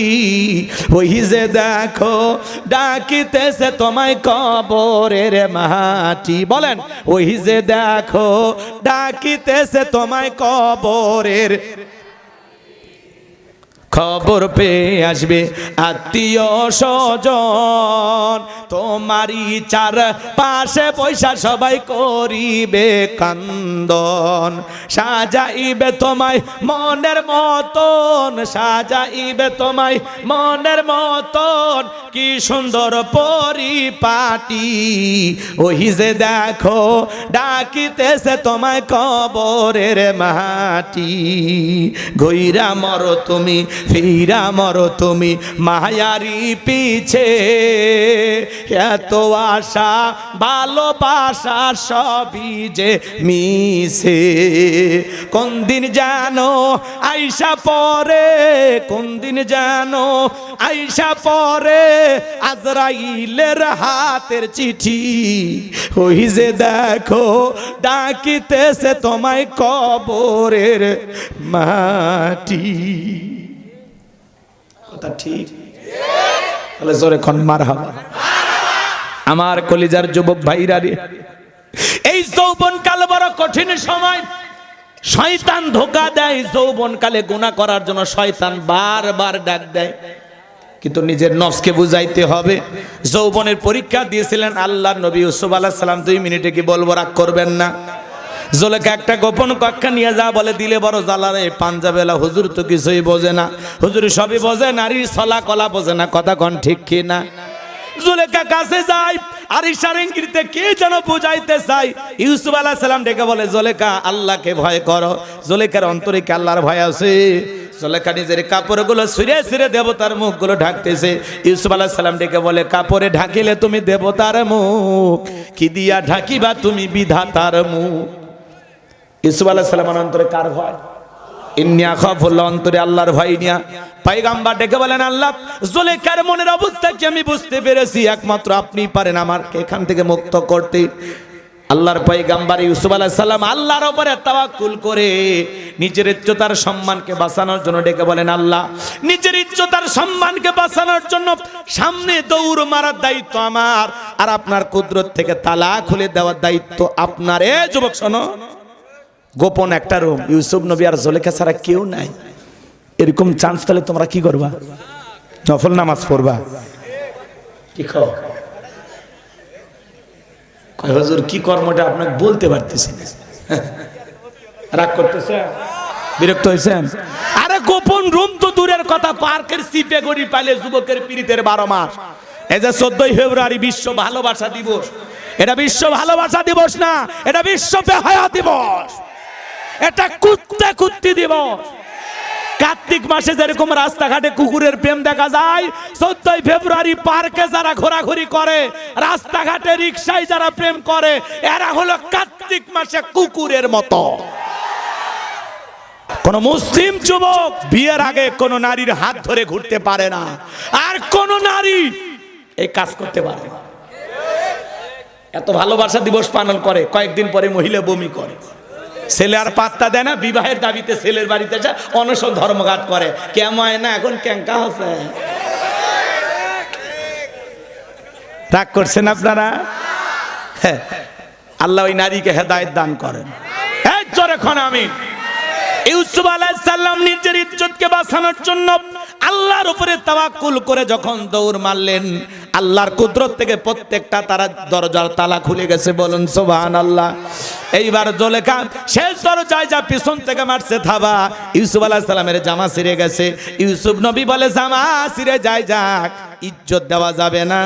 ওই যে দেখো ডাকিতেছে তোমায় কবরের মাটি। বলেন, ওই যে দেখো ডাকিতেছে তোমায় কবরের। খবর পেয়ে আসবে আত্মীয় স্বজন, তোমারই চার পাশে পয়সা সবাই করিবে কান্দন। সাজাইবে তোমায় মনের মতন, সাজাইবে তোমায় মনের মতন, কি সুন্দর পরিপাটি। ওই যে দেখো ডাকিতেছে তোমায় কবরের মাটি। গইরা মরো তুমি, ফিরা মরো তুমি মায়ারি পিছে, এত আশা ভালোবাসা সবই যে মিছে। কোন দিন জানো আইসা পরে, কোন দিন জানো আইসা পরে আজরাইলের হাতের চিঠি। ওই যে দেখো ডাকিতেছে তোমায় কবরের মাটি। কথা ঠিক? তাহলে জোরে খন মারহাবা। আমার কলিজার যুবক ভাইরা রে, এই যৌবনকাল বড় কঠিন সময়। শয়তান ধোঁকা দেয়, যৌবনকালে গুনাহ করার জন্য শয়তান বারবার ডাক দেয়, কিন্তু নিজের নফসকে বুঝাইতে হবে। যৌবনের পরীক্ষা দিয়েছিলেন আল্লাহর নবী ইউসুফ আলাইহিস সালাম। 2 মিনিটে কি বলবো, রাগ করবেন না। জুলেখা একটা গোপন কক্ষে নিয়ে যা বলে দিলে বড় জ্বালারে পাঞ্জাবেলা হুজুর তো কিছুই বোঝে না, হুজুর সবই বোঝে, নারীর ছলা কলা বোঝে না, কথা কোন ঠিক কি না। জুলেখা কাছে যায় আর ইশারা ইঙ্গিতে কে যেন বুঝাইতে চাই। ইউসুফ আলাইহিস সালাম ডেকে বলে জুলেখা আল্লাহকে ভয় করো। জুলেখার অন্তরে কি আল্লাহর ভয় আছে? জুলেখা নিজের কাপড়গুলো ছিঁড়ে ছিঁড়ে দেবতার মুখগুলো ঢাকতেছে। ইউসুফ আলাইহিস সালাম ডেকে বলে কাপড়ে ঢাকিলে তুমি দেবতার মুখ, কি দিয়া ঢাকিবা তুমি বিধাতার মুখ। ইউসুফ আলাইহিস সালামের অন্তরে কার ভয়? ইন্নী আখাফুল্লাহ, অন্তরে আল্লাহর ভয় নিয়া পয়গম্বর ডেকে বলেন আল্লাহ জুলেখার মনের অবস্থা কি আমি বুঝতে পেরেছি, একমাত্র আপনিই পারেন আমাকে এখান থেকে মুক্ত করতে। আল্লাহর পয়গম্বর ইউসুফ আলাইহিস সালাম আল্লাহর উপরে তাওয়াক্কুল করে নিজের ইজ্জতার সম্মানকে বাঁচানোর জন্য ডেকে বলেন আল্লাহ নিজের ইজ্জতার সম্মানকে বাঁচানোর জন্য সামনে দৌড় মারার দায়িত্ব আমার, আর আপনার কুদরত থেকে তালা খুলে দেওয়ার দায়িত্ব আপনার। এ যুবক শোনো, গোপন একটা রুম, ইউসুফ নবী আর জুলেখা ছাড়া কেউ নাই। এরকম চান্স পেলে তোমরা কি করবা? নফল নামাজ পড়বা? কি খাও? হুজুর কি কর্মটা আপনাকে বলতে পারতেছি না। রাগ করতেছে, বিরক্ত হয়েছেন? আরে গোপন রুম তো দূরের কথা, পার্কের সিটে গড়ি পাইলে যুবকের পীড়িতের 12 মাস। এই যে 14 ফেব্রুয়ারি বিশ্ব ভালোবাসা দিবস, এটা বিশ্ব ভালোবাসা দিবস না, এটা বিশ্ব বেহায়া দিবস, এটা কুত্তে কুত্তি দিবস। কার্তিক মাসে যেরকম রাস্তাঘাটে কুকুরের প্রেম দেখা যায়, 14 ফেব্রুয়ারি পার্কে যারা ঘোরাঘুরি করে, রাস্তাঘাটে রিকশায় যারা প্রেম করে, এরা হলো কার্তিক মাসে কুকুরের মতো। কোন মুসলিম যুবক বিয়ের আগে কোন নারীর হাত ধরে ঘুরতে পারে না, আর কোন নারী এই কাজ করতে পারে না। এত ভালোবাসা দিবস পালন করে, কয়েকদিন পরে মহিলা বমি করে, ছেলে আর পাত্তা দেয় না, বিবাহের দাবিতে ছেলের বাড়িতে যায়, অনশন ধর্মঘাট করে। কেমন না এখন ক্যাঙ্কা হচ্ছে? রাগ করছেন আপনারা? হ্যাঁ, আল্লাহ ওই নারীকে হেদায়েত দান করেন। এই জোরে খন আমিন। ইউসুফ আলাইহিস সালাম নিজের ইজ্জতকে বাঁচানোর জন্য আল্লাহর উপরে তাওয়াক্কুল করে যখন দৌড় মারলেন, আল্লাহর কুদরত থেকে প্রত্যেকটা তারা দরজার তালা খুলে গেছে, বলুন সুবহানাল্লাহ। এইবার জুলেখা শেষ দরজায় যা পিছন থেকে মারছে থাবা, ইউসুফ আলাইহিস সালামের জামা ছিঁড়ে গেছে। ইউসুফ নবী বলে জামা ছিঁড়ে যায় যাক, ইজ্জত দেওয়া যাবে না।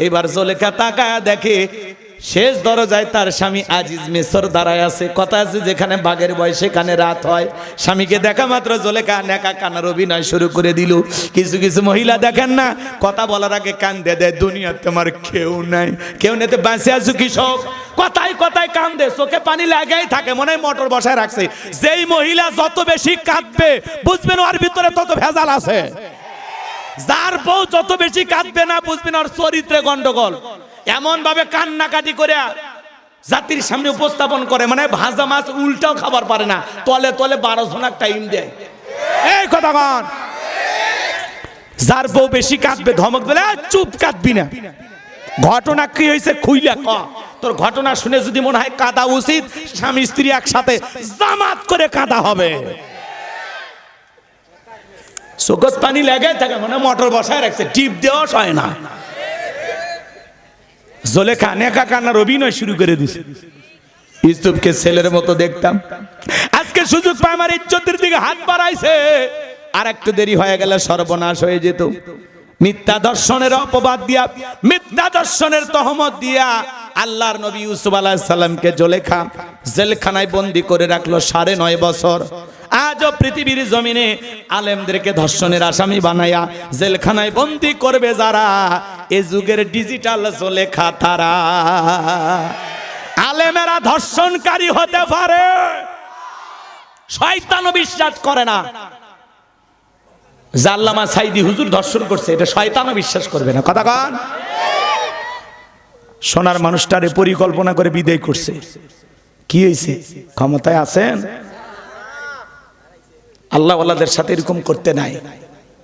এবার জুলেখা তাকায় দেখে শেষ দরজায় তার স্বামী আজিজ মিসর দাঁড়ায় আছে। কথা আছে যেখানে বাঘের বয়স সেখানে রাত হয়। স্বামীকে দেখা মাত্র জুলেখা নেকা কান্নার অভিনয় শুরু করে দিল। কিছু কিছু মহিলা দেখেন না, কথা বলার আগে কান্দে দেয়, দুনিয়া তোমার কেউ নাই, কেউ নেই, বাঁচে আছো কৃষক, কথায় কথায় কান্দে, চোখে পানি লাগাই থাকে, মনে হয় মোটর বসায় রাখছে। যেই মহিলা যত বেশি কাঁদবে বুঝবেন ওর ভিতরে তত ভেজাল আছে। যার বউ যত বেশি কাঁদবে না বুঝবেন ওর চরিত্রে গন্ডগোল। এমন ভাবে কান্নাকাটি করে জাতির সামনে উপস্থাপন করে, মানে ভাজা মাছ উল্টাও খাবার পারে না, তলে তলে 12 জনের টাইম দেয়। এই কথা কন, যার বউ বেশি কাঁদবে ধমক দিলে চুপ, কাঁদবি না। ঘটনা কি হয়েছে খুইলা ক, তোর ঘটনা শুনে যদি মনে হয় কাঁদা উচিত, স্বামী স্ত্রী একসাথে জামাত করে কাঁদা হবে। চোখত পানি লেগে থাকে, মানে মোটর বসায় রাখছে, টিপ দেওয়া হয় না। জুলেখা নেকা কান্নার অভিনয় শুরু করে দিছে। ইউসুফকে ছেলের মতো দেখতাম, আজকে সুযোগ পায় আমার ইজ্জতের দিকে হাত বাড়াইছে, আর একটু দেরি হয়ে গেলে সর্বনাশ হয়ে যেত। মিথ্যা দর্শনের অপবাদ দিয়া, মিথ্যা দর্শনের তহমত দিয়া আল্লাহর নবী ইউসুফ আলাইহিস সালামকে জুলেখা জেলখানায় বন্দী করে রাখলো 9.5 বছর। আজও পৃথিবীর জমিনে আলেমদেরকে ধর্ষণের আসামি বানায়া জেলখানায় বন্দী করবে যারা, এ যুগের ডিজিটাল জুলেখা তারা। আলেমেরা ধর্ষণকারী হতে পারে, শয়তানও বিশ্বাস করে না। আল্লামা সাইদি হুজুর ধর্ষণ করছে, এটা শয়তানও বিশ্বাস করবে না। কথা কন, সোনার মানুষটারে পরিকল্পনা করে বিদায় করছে। কি হয়েছে? ক্ষমতায় আছেন, আল্লাহ ওয়ালাদের সাথে এরকম করতে নাই।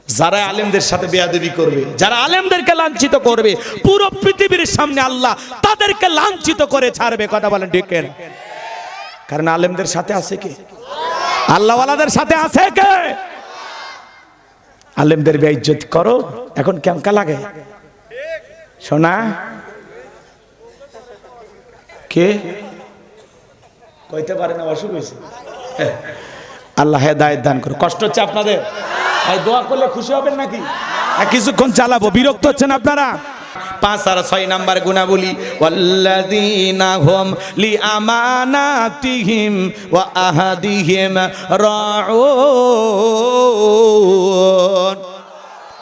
যারা আলেমদের সাথে বেয়াদবি করবে, যারা আলেমদেরকে লাঞ্ছিত করবে, পুরো পৃথিবীর সামনে আল্লাহ তাদেরকে লাঞ্ছিত করে ছাড়বে। কথা বলেন ঠিক না? কারণ আলেমদের সাথে আছে কে? আল্লাহ ওয়ালাদের সাথে আছে কে? আলেমদের বেইজ্জত করো, এখন কেমন লাগে শোনা? কে কইতে পারে না, অসুখ হয়েছে। আল্লাহ হেদায়েত দান করুন। কষ্ট হচ্ছে আপনাদের? এই দোয়া করলে খুশি হবেন নাকি? কিছুক্ষণ চালাবো, বিরক্ত হচ্ছেন আপনারা? 5 আর 6 নাম্বার গুনাহবলী, ওয়াল্লাযীনা হুম লিআমানাতিহিম ওয়া আহাদিহিম রাউন।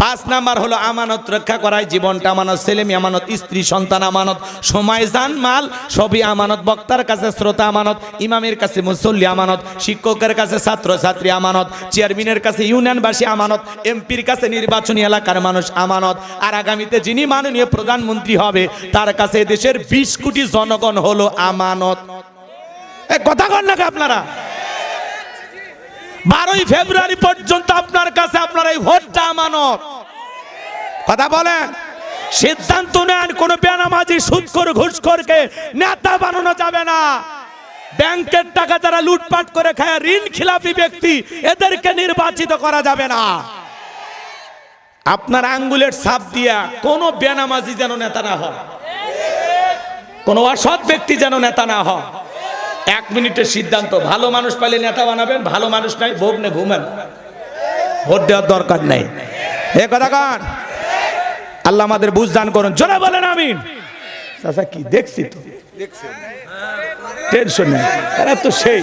5 নাম্বার হলো আমানত রক্ষা করায়, জীবনটা আমানত, ছেলে মেয়ে আমানত, স্ত্রী সন্তান আমানত, সময় জান মাল সবই আমানত। বক্তার কাছে শ্রোতা আমানত, ইমামের কাছে মুসল্লি আমানত, শিক্ষকের কাছে ছাত্র ছাত্রী আমানত, চেয়ারম্যানের কাছে ইউনিয়নবাসী আমানত, এমপির কাছে নির্বাচনী এলাকার মানুষ আমানত, আর আগামীতে যিনি মাননীয় প্রধানমন্ত্রী হবে তার কাছে দেশের 20 কোটি জনগণ হলো আমানত। কথা কন নাকি আপনারা? 12ই ফেব্রুয়ারি পর্যন্ত আপনার কাছে আপনার এই ভোটটা আমানত। কথা বলেন, সিদ্ধান্ত নেন কোন বেনামাজি সুদখোর ঘুষখোরকে নেতা বানানো যাবে না। ব্যাংকের টাকা যারা লুটপাট করে খায়, ঋণ খিলাফি ব্যক্তি, এদেরকে নির্বাচিত করা যাবে না। আপনার আঙ্গুলের ছাপ দিয়া কোন বেনামাজি যেন নেতা না হয়, কোন অসৎ ব্যক্তি যেন নেতা না হয়। 1 মিনিটের সিদ্ধান্ত, ভালো মানুষ পাইলে নেতা বানাবেন, ভালো মানুষ নাই ভোগ নে ঘুমান, ভোট দেওয়ার দরকার নাই। এ কথা কান, আল্লাহ আমাদের বুঝ দান করুন। জোরে বলেন আমিন। চাচা কি দেখছি তো, টেনশন নেই, এরা তো সেই।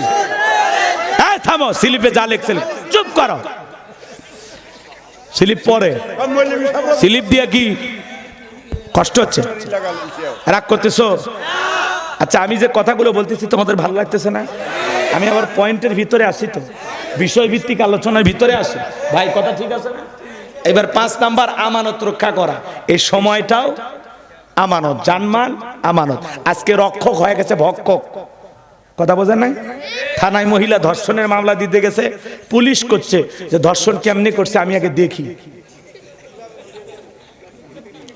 এই থামো, স্লিপে যা লেখছিল চুপ করো। স্লিপ পরে, স্লিপ দিয়ে কি কষ্ট হচ্ছে? রাগ করতেছো? আচ্ছা, আমি যে কথাগুলো বলতেছি তোমাদের ভালো লাগতেছে না? আমি আবার পয়েন্টের ভিতরে আসি, তো বিষয় ভিত্তিক আলোচনার ভিতরে আসি। ভাই কথা ঠিক আছে না? এবার 5 নাম্বার আমানত রক্ষা করা। এই সময়টাও আমানত, জানমাল আমানত। আজকে রক্ষক হয়ে গেছে ভক্ষক। কথা বোঝেন নাই? থানায় মহিলা ধর্ষণের মামলা দিতে গেছে, পুলিশ করছে যে ধর্ষণ কেমনে করছে আমি আগে দেখি।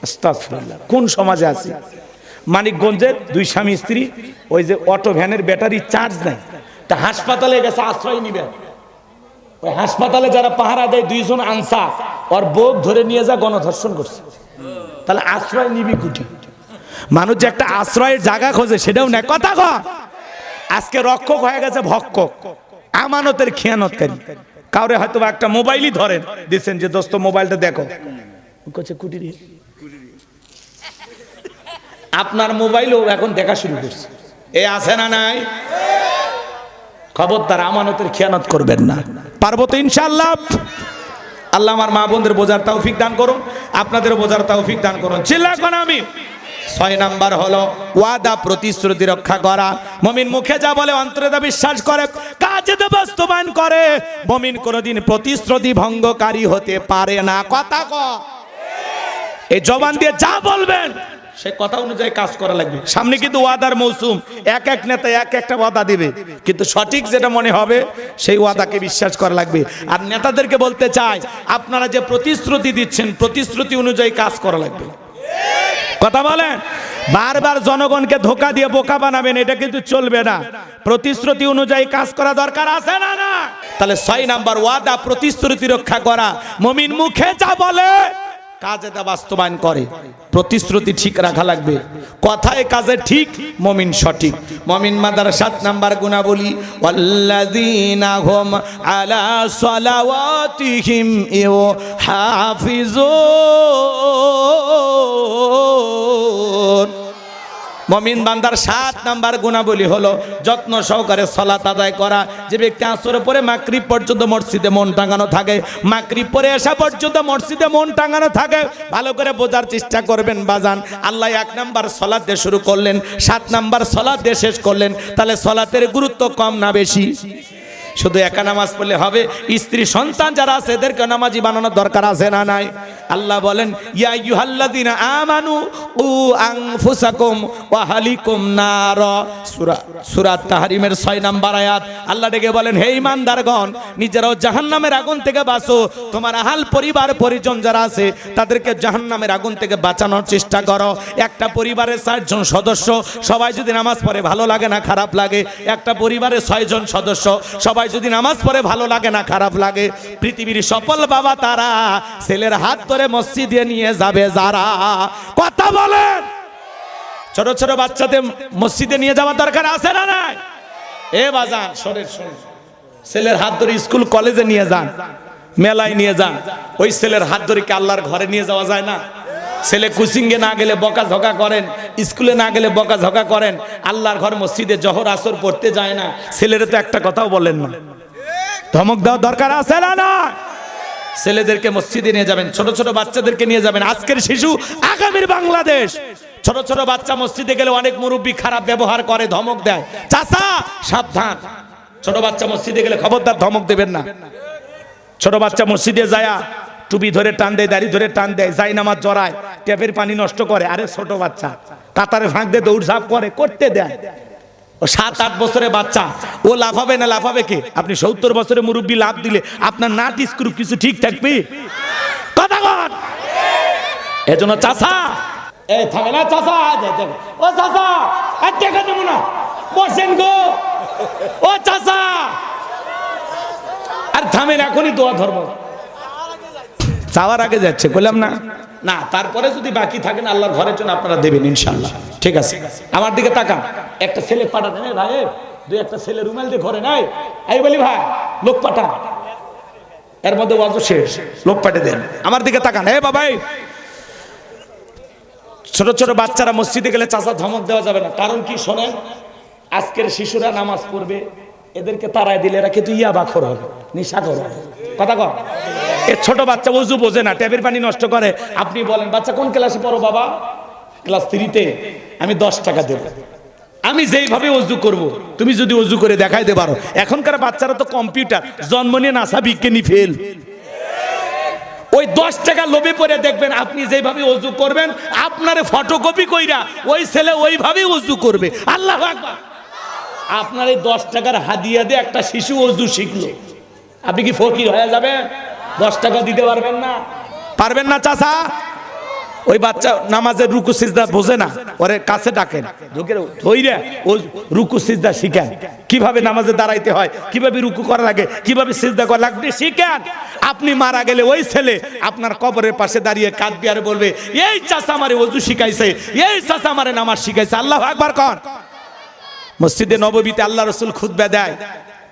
আস্তাগফিরুল্লাহ, কোন সমাজে আছি? মানিকগঞ্জের 2 স্বামী স্ত্রী, ওই যে অটো ভ্যানের ব্যাটারি চার্জ নাই, তা হাসপাতালে গেছে আশ্রয় নিবে। ওই হাসপাতালে যারা পাহারা দেয় 2 জন আনসার ওর বউ ধরে নিয়ে যা গণধর্ষণ করছে। তাহলে আশ্রয় নিবি কুটি? মানুষ যে একটা আশ্রয়ের জায়গা খোঁজে সেটাও না। কথা কয়, আজকে রক্ষক হয়ে গেছে ভক্ষক, আমানতের খেয়ানতকারী। কাউরে হয়তো একটা মোবাইলই ধরেন দিচ্ছেন যে দোস্ত মোবাইলটা দেখো, কুটি দিয়ে আপনার মোবাইলও এখন দেখা শুরু করছে। এ আছে না নাই? খবরদার আমানতের খেয়ানত করবেন না। পারবো তো ইনশাআল্লাহ? আল্লাহ আমার মা বোনদের বোঝার তৌফিক দান করুন, আপনাদের বোঝার তৌফিক দান করুন। চিল্লা কোন আমি। 6 নাম্বার হলো ওয়াদা প্রতিশ্রুতি রক্ষা করা। মুমিন মুখে যা বলে অন্তরে তা বিশ্বাস করে, কাজে তা বাস্তবায়ন করে। মুমিন কোনদিন প্রতিশ্রুতি ভঙ্গকারী হতে পারে না। কথা কয়, এই জবান দিয়ে যা বলবেন সে কথা অনুযায়ী কাজ করা লাগবে। সামনে কিন্তু ওয়াদার মৌসুম, এক এক নেতা এক একটা ওয়াদা দিবে, কিন্তু সঠিক যেটা মনে হবে সেই ওয়াদাকে বিশ্বাস করা লাগবে। আর নেতাদেরকে বলতে চাই, আপনারা যে প্রতিশ্রুতি দিচ্ছেন প্রতিশ্রুতি অনুযায়ী কাজ করা লাগবে। কথা বলেন, বারবার জনগণকে ধোঁকা দিয়ে বোকা বানাবেন, এটা কিন্তু চলবে না। প্রতিশ্রুতি অনুযায়ী কাজ করা দরকার আছে না? না। তাহলে 6 নাম্বার ওয়াদা প্রতিশ্রুতি রক্ষা করা। মুমিন মুখে যা বলে কাজে তা বাস্তবায়ন করে। প্রতিশ্রুতি ঠিক রাখা লাগবে, কথায় কাজে ঠিক, মুমিন সঠিক। মুমিন মাদার 7 নাম্বার গুনাহবলী, ওয়াল্লাযীনা হুম আলা সালাওয়াতিহিম ইউহাফিজুন। মুমিন বান্দার 7 নাম্বার গুনাহবলী হলো যত্ন সহকারে সালাত আদায় করা। যে ব্যক্তি আসরের পরে মাগরিব পর্যন্ত মসজিদে মন টাঙানো থাকে, মাগরিব পরে এশা পর্যন্ত মসজিদে মন টাঙানো থাকে, ভালো করে বোঝার চেষ্টা করবেন বাজান। আল্লাহ 1 নাম্বার সালাত দিয়ে শুরু করলেন, 7 নাম্বার সালাত দিয়ে শেষ করলেন। তাহলে সালাতের গুরুত্ব কম না বেশি? শুধু একা নামাজ পড়লে হবে? স্ত্রী সন্তান যারা আছে এদেরকে নামাজি বানানোর দরকার আছে না নাই? আল্লাহ বলেন, ইয়া আইয়ুহাল্লাযীনা আমানু উ আনফুসাকুম ওয়া আহলিকুম নার। সূরা তাহরিমের 6 নাম্বার আয়াত। আল্লাহ ডেকে বলেন, হে ঈমানদারগণ, নিজেরাও জাহান্নামের আগুন থেকে বাঁচো, তোমার আহল পরিবার পরিজন যারা আছে তাদেরকে জাহান্নামের আগুন থেকে বাঁচানোর চেষ্টা করো। একটা পরিবারের 4 জন সদস্য, সবাই যদি নামাজ পড়ে ভালো লাগে না খারাপ লাগে? একটা পরিবারের 6 জন সদস্য, সবাই যদি নামাজ পড়ে ভালো লাগে না খারাপ লাগে? পৃথিবীর সফল বাবা তারা ছেলের হাত ধরে মসজিদে নিয়ে যাবে যারা। কথা বলেন, ছোট ছোট বাচ্চাদের মসজিদে নিয়ে যাওয়ার দরকার আছে না নাই? এ বাজান শোনেন শোনেন, ছেলের হাত ধরে স্কুল কলেজে নিয়ে যান, মেলায় নিয়ে যান, ওই ছেলের হাত ধরে কি আল্লাহর ঘরে নিয়ে যাওয়া যায় না? ছেলে কোচিংয়ে না গেলে বকাঝকা করেন, স্কুলে না গেলে বকাঝকা করেন, আল্লাহর ঘর মসজিদে জোহর আসর পড়তে যায় না, ছেলের তো একটা কথাও বলেন না। ধমক দেওয়া দরকার আছে না না? ছেলেদেরকে মসজিদে নিয়ে যাবেন, ছোট ছোট বাচ্চাদেরকে নিয়ে যাবেন। আজকের শিশু আগামীর বাংলাদেশ। ছোট ছোট বাচ্চা মসজিদে গেলে অনেক মুরব্বী খারাপ ব্যবহার করে, ধমক দেয়। চাচা সাবধান, ছোট বাচ্চা মসজিদে গেলে খবরদার ধমক দেবেন না। ছোট বাচ্চা মসজিদে যায় টুপি ধরে টান দেয়, দাড়ি ধরে টান দেয়, যাই নামাজ জড়ায়, ট্যাপের পানি নষ্ট করে। আরে ছোট বাচ্চা কাতারে ফাঁক দিয়ে দৌড়ঝাঁপ করে, করতে দেয়। ও 7-8 বছরের বাচ্চা, ও লাফাবে না লাফাবে কে? আপনি 70 বছরের মুরব্বী লাফ দিলে আপনার নাট স্ক্রু কিছু ঠিক থাকবে? কথা বল। এজন্য চাচা, এই থামে না চাচা, ও চাচা আর টাকা দেবো না, বসেন গো ও চাচা, আর থামেন, এখনই দোয়া ধরবো। চাওয়ার আগে যাচ্ছে, বললাম না না, তারপরে যদি বাকি থাকেন আল্লাহর ঘরের জন্য আপনারা দেবেন ইনশাআল্লাহ। ঠিক আছে, আমার দিকে তাকান। একটা ছেলে পাঠাতেন ভাই, দুই একটা ছেলে রুমাল দিয়ে ঘরে নাই, এই বলি ভাই লোক পাঠা, এর মধ্যে ওয়াজ শেষ, লোক পাঠিয়ে দেন। আমার দিকে তাকান। হে বাবাই, ছোট ছোট বাচ্চারা মসজিদে গেলে চাচা ধমক দেওয়া যাবে না। কারণ কি শোনেন, আজকের শিশুরা নামাজ পড়বে, এদেরকে তাড়ায় দিলে এরা কিন্তু ইয়াবাখর হবে, নিশাখর হবে। কথা কর। এ ছোট বাচ্চা ওযু বোঝে না, ট্যাপের পানি নষ্ট করে। আপনি বলেন বাচ্চা কোন ক্লাসে পড়ো? বাবা ক্লাস 3-তে। আমি 10 টাকা দেব, আমি যেইভাবে ওযু করব তুমি যদি ওযু করে দেখাইতে পারো। এখনকার বাচ্চারা তো কম্পিউটার, জন্ম নিয়ে নাসা বিজ্ঞানী ফেল। ওই 10 টাকা লোভে পড়ে দেখবেন আপনি যেভাবে ওযু করবেন, আপনারে ফটোকপি কইরা ওই ছেলে ওইভাবেই ওযু করবে। আল্লাহু আকবার। আপনার এই 10 টাকার হাদিয়া দিয়ে একটা শিশু ওযু শিখলো, আপনি কি ফকির হয়ে যাবেন? 10 টাকা দিতে পারবেন না? পারবেন না চাচা? ওই বাচ্চা নামাজের রুকু সিজদা বোঝে না, ওরে কাছে ডাকেন, ধইরা ও রুকু সিজদা শিখেন, কিভাবে নামাজে দাঁড়াইতে হয়, কিভাবে রুকু করা লাগে, কিভাবে সিজদা করা লাগবে শিখেন। আপনি মারা গেলে ওই ছেলে আপনার কবরের পাশে দাঁড়িয়ে কাঁদবে আর বলবে, এই চাচা আমারে ওযু শিখাইছে, এই চাচা আমারে নামাজ শিখাইছে। আল্লাহু আকবার কর। মসজিদে নববীতে আল্লাহ রাসূল খুতবা দেয়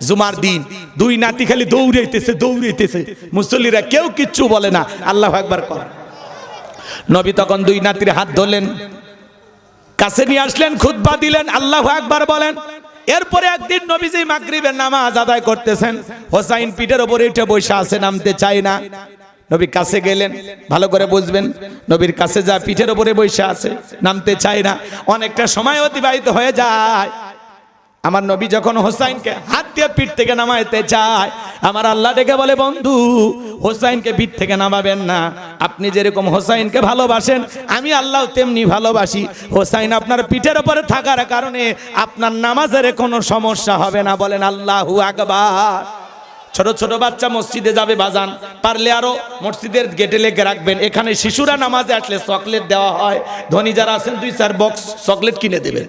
জুমার দিন, 2 নাতি খালি দৌড়াইতেছে, মুসল্লিরা কেউ কিচ্ছু বলে না। আল্লাহু আকবার কর। নবী তখন 2 নাতির হাত ধরলেন, কাছে নিয়ে আসলেন, খুতবা দিলেন, আল্লাহু আকবার বলেন। এরপরে একদিন নবীজি মাগরিবের নামাজ আদায় করতেছেন, হোসাইন পিঠের উপরে উঠে বসে আছে, নামতে চায় না। নবী কাছে গেলেন, ভালো করে বুঝবেন, নবীর কাছে যা পিঠের উপরে বসে আছে, নামতে চায় না। অনেকটা সময় অতিবাহিত হয়ে যায়। আমার নবী যখন হোসাইনকে হাত দিয়ে পিঠ থেকে নামাইতে চায়, আমার আল্লাহ ডেকে বলে, বন্ধু হোসাইনকে পিঠ থেকে নামাবেন না। আপনি যেরকম হোসাইনকে ভালোবাসেন, আমি আল্লাহ তেমনি ভালোবাসি। হোসাইন আপনার পিঠের উপরে থাকার কারণে আপনার নামাজের কোনো সমস্যা হবে না। বলেন আল্লাহু আকবার। ছোট ছোট বাচ্চা মসজিদে যাবে বাজান, পারলে আরো মসজিদের গেটে লেগে রাখবেন। এখানে শিশুরা নামাজে আসলে চকলেট দেওয়া হয়, ধনী যারা আছেন 2-4 বক্স চকলেট কিনে দেবেন।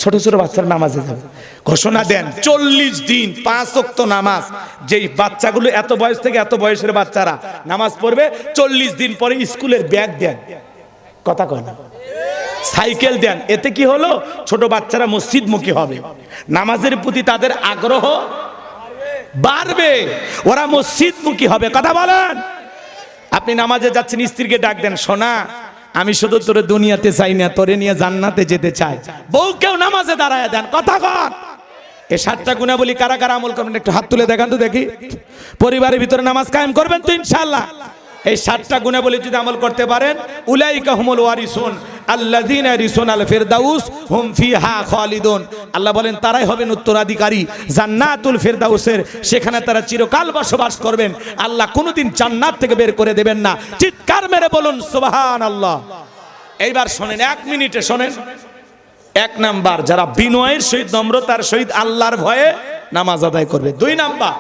ছোট ছোট বাচ্চারা নামাজে যাবে, ঘোষণা দেন 40 দিন 5 ওয়াক্ত নামাজ। যেই বাচ্চাগুলো এত বয়স থেকে এত বয়সের বাচ্চারা নামাজ পড়বে, 40 দিন পরে স্কুলের ব্যাগ দেন। কথা কয় না? সাইকেল দেন। এতে কি হলো? ছোট বাচ্চারা মসজিদমুখী হবে, নামাজের প্রতি তাদের আগ্রহ বাড়বে, ওরা মসজিদমুখী হবে। কথা বলেন। আপনি নামাজে যাচ্ছেন, স্ত্রীকে ডাক দেন, সোনা আমি শুধু তোরে দুনিয়াতে চাই না, তোরে নিয়ে জান্নাতে যেতে চাই। বউকেও নামাজে দাঁড়ায় দেন। কথা কর। এই 7টা গুণাবলী কারা কারা আমল করবেন একটু হাত তুলে দেখান তো দেখি। পরিবারের ভিতরে নামাজ কায়েম করবেন তো ইনশাআল্লাহ? এই 7টা গুণাবলী যদি আমল করতে পারেন, উলাইকা হুমুল ওয়ারিসুন আল্লাযীনা ইয়ারিসুনাল ফিরদাউস হুম ফিহা খালিদুন। আল্লাহ বলেন তারাই হবেন উত্তরাধিকারী জান্নাতুল ফিরদাউসের, সেখানে তারা চিরকাল বসবাস করবেন। আল্লাহ কোনোদিন জান্নাত থেকে বের করে দেবেন না। চিৎকার মেরে বলুন সুবহানাল্লাহ। এইবার শোনেন, 1 মিনিটে শোনেন। 1 নাম্বার, যারা বিনয়ের সহিত নম্রতার সহিত আল্লাহর ভয়ে নামাজ আদায় করবে। 2 নাম্বার,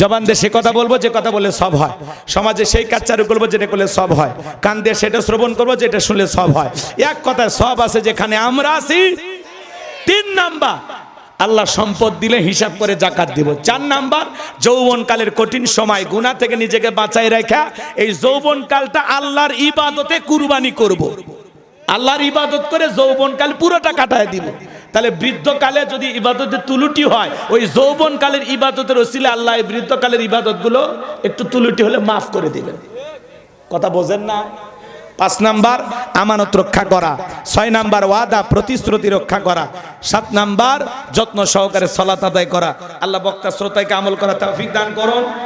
জবান দিয়ে সে কথা বলবো যে কথা বলে সব হয়, সমাজে সেই কাজ চালু করবো যেটা করলে সব হয়, কান দিয়ে সেটা শ্রবণ করবো যেটা শুনলে সব হয়। এক কথায় সব আছে যেখানে আমরা আছি। 3 নাম্বার, আল্লাহ সম্পদ দিলে হিসাব করে যাকাত দিব। 4 নাম্বার, যৌবনকালের কঠিন সময় গুনাহ থেকে নিজেকে বাঁচাই রাখা, এই যৌবনকালটা আল্লাহর ইবাদতে কুরবানি করব। আল্লাহর ইবাদত করে যৌবনকাল পুরোটা কাটায় দিব। তাহলে বৃদ্ধকালে যদি ইবাদতের তুলুটি হয়, ওই যৌবনকালের ইবাদতের ওসিলে আল্লাহ বৃদ্ধকালের ইবাদতগুলো একটু তুলুটি হলে মাফ করে দিবেন। কথা বোঝেন না? 5 নাম্বার আমানত রক্ষা করা, 6 নাম্বার ওয়াদা প্রতিশ্রুতি রক্ষা করা, 7 নাম্বার যত্ন সহকারে সালাত আদায় করা। আল্লাহ বক্তা শ্রোতাকে আমল করা তৌফিক দান করুন।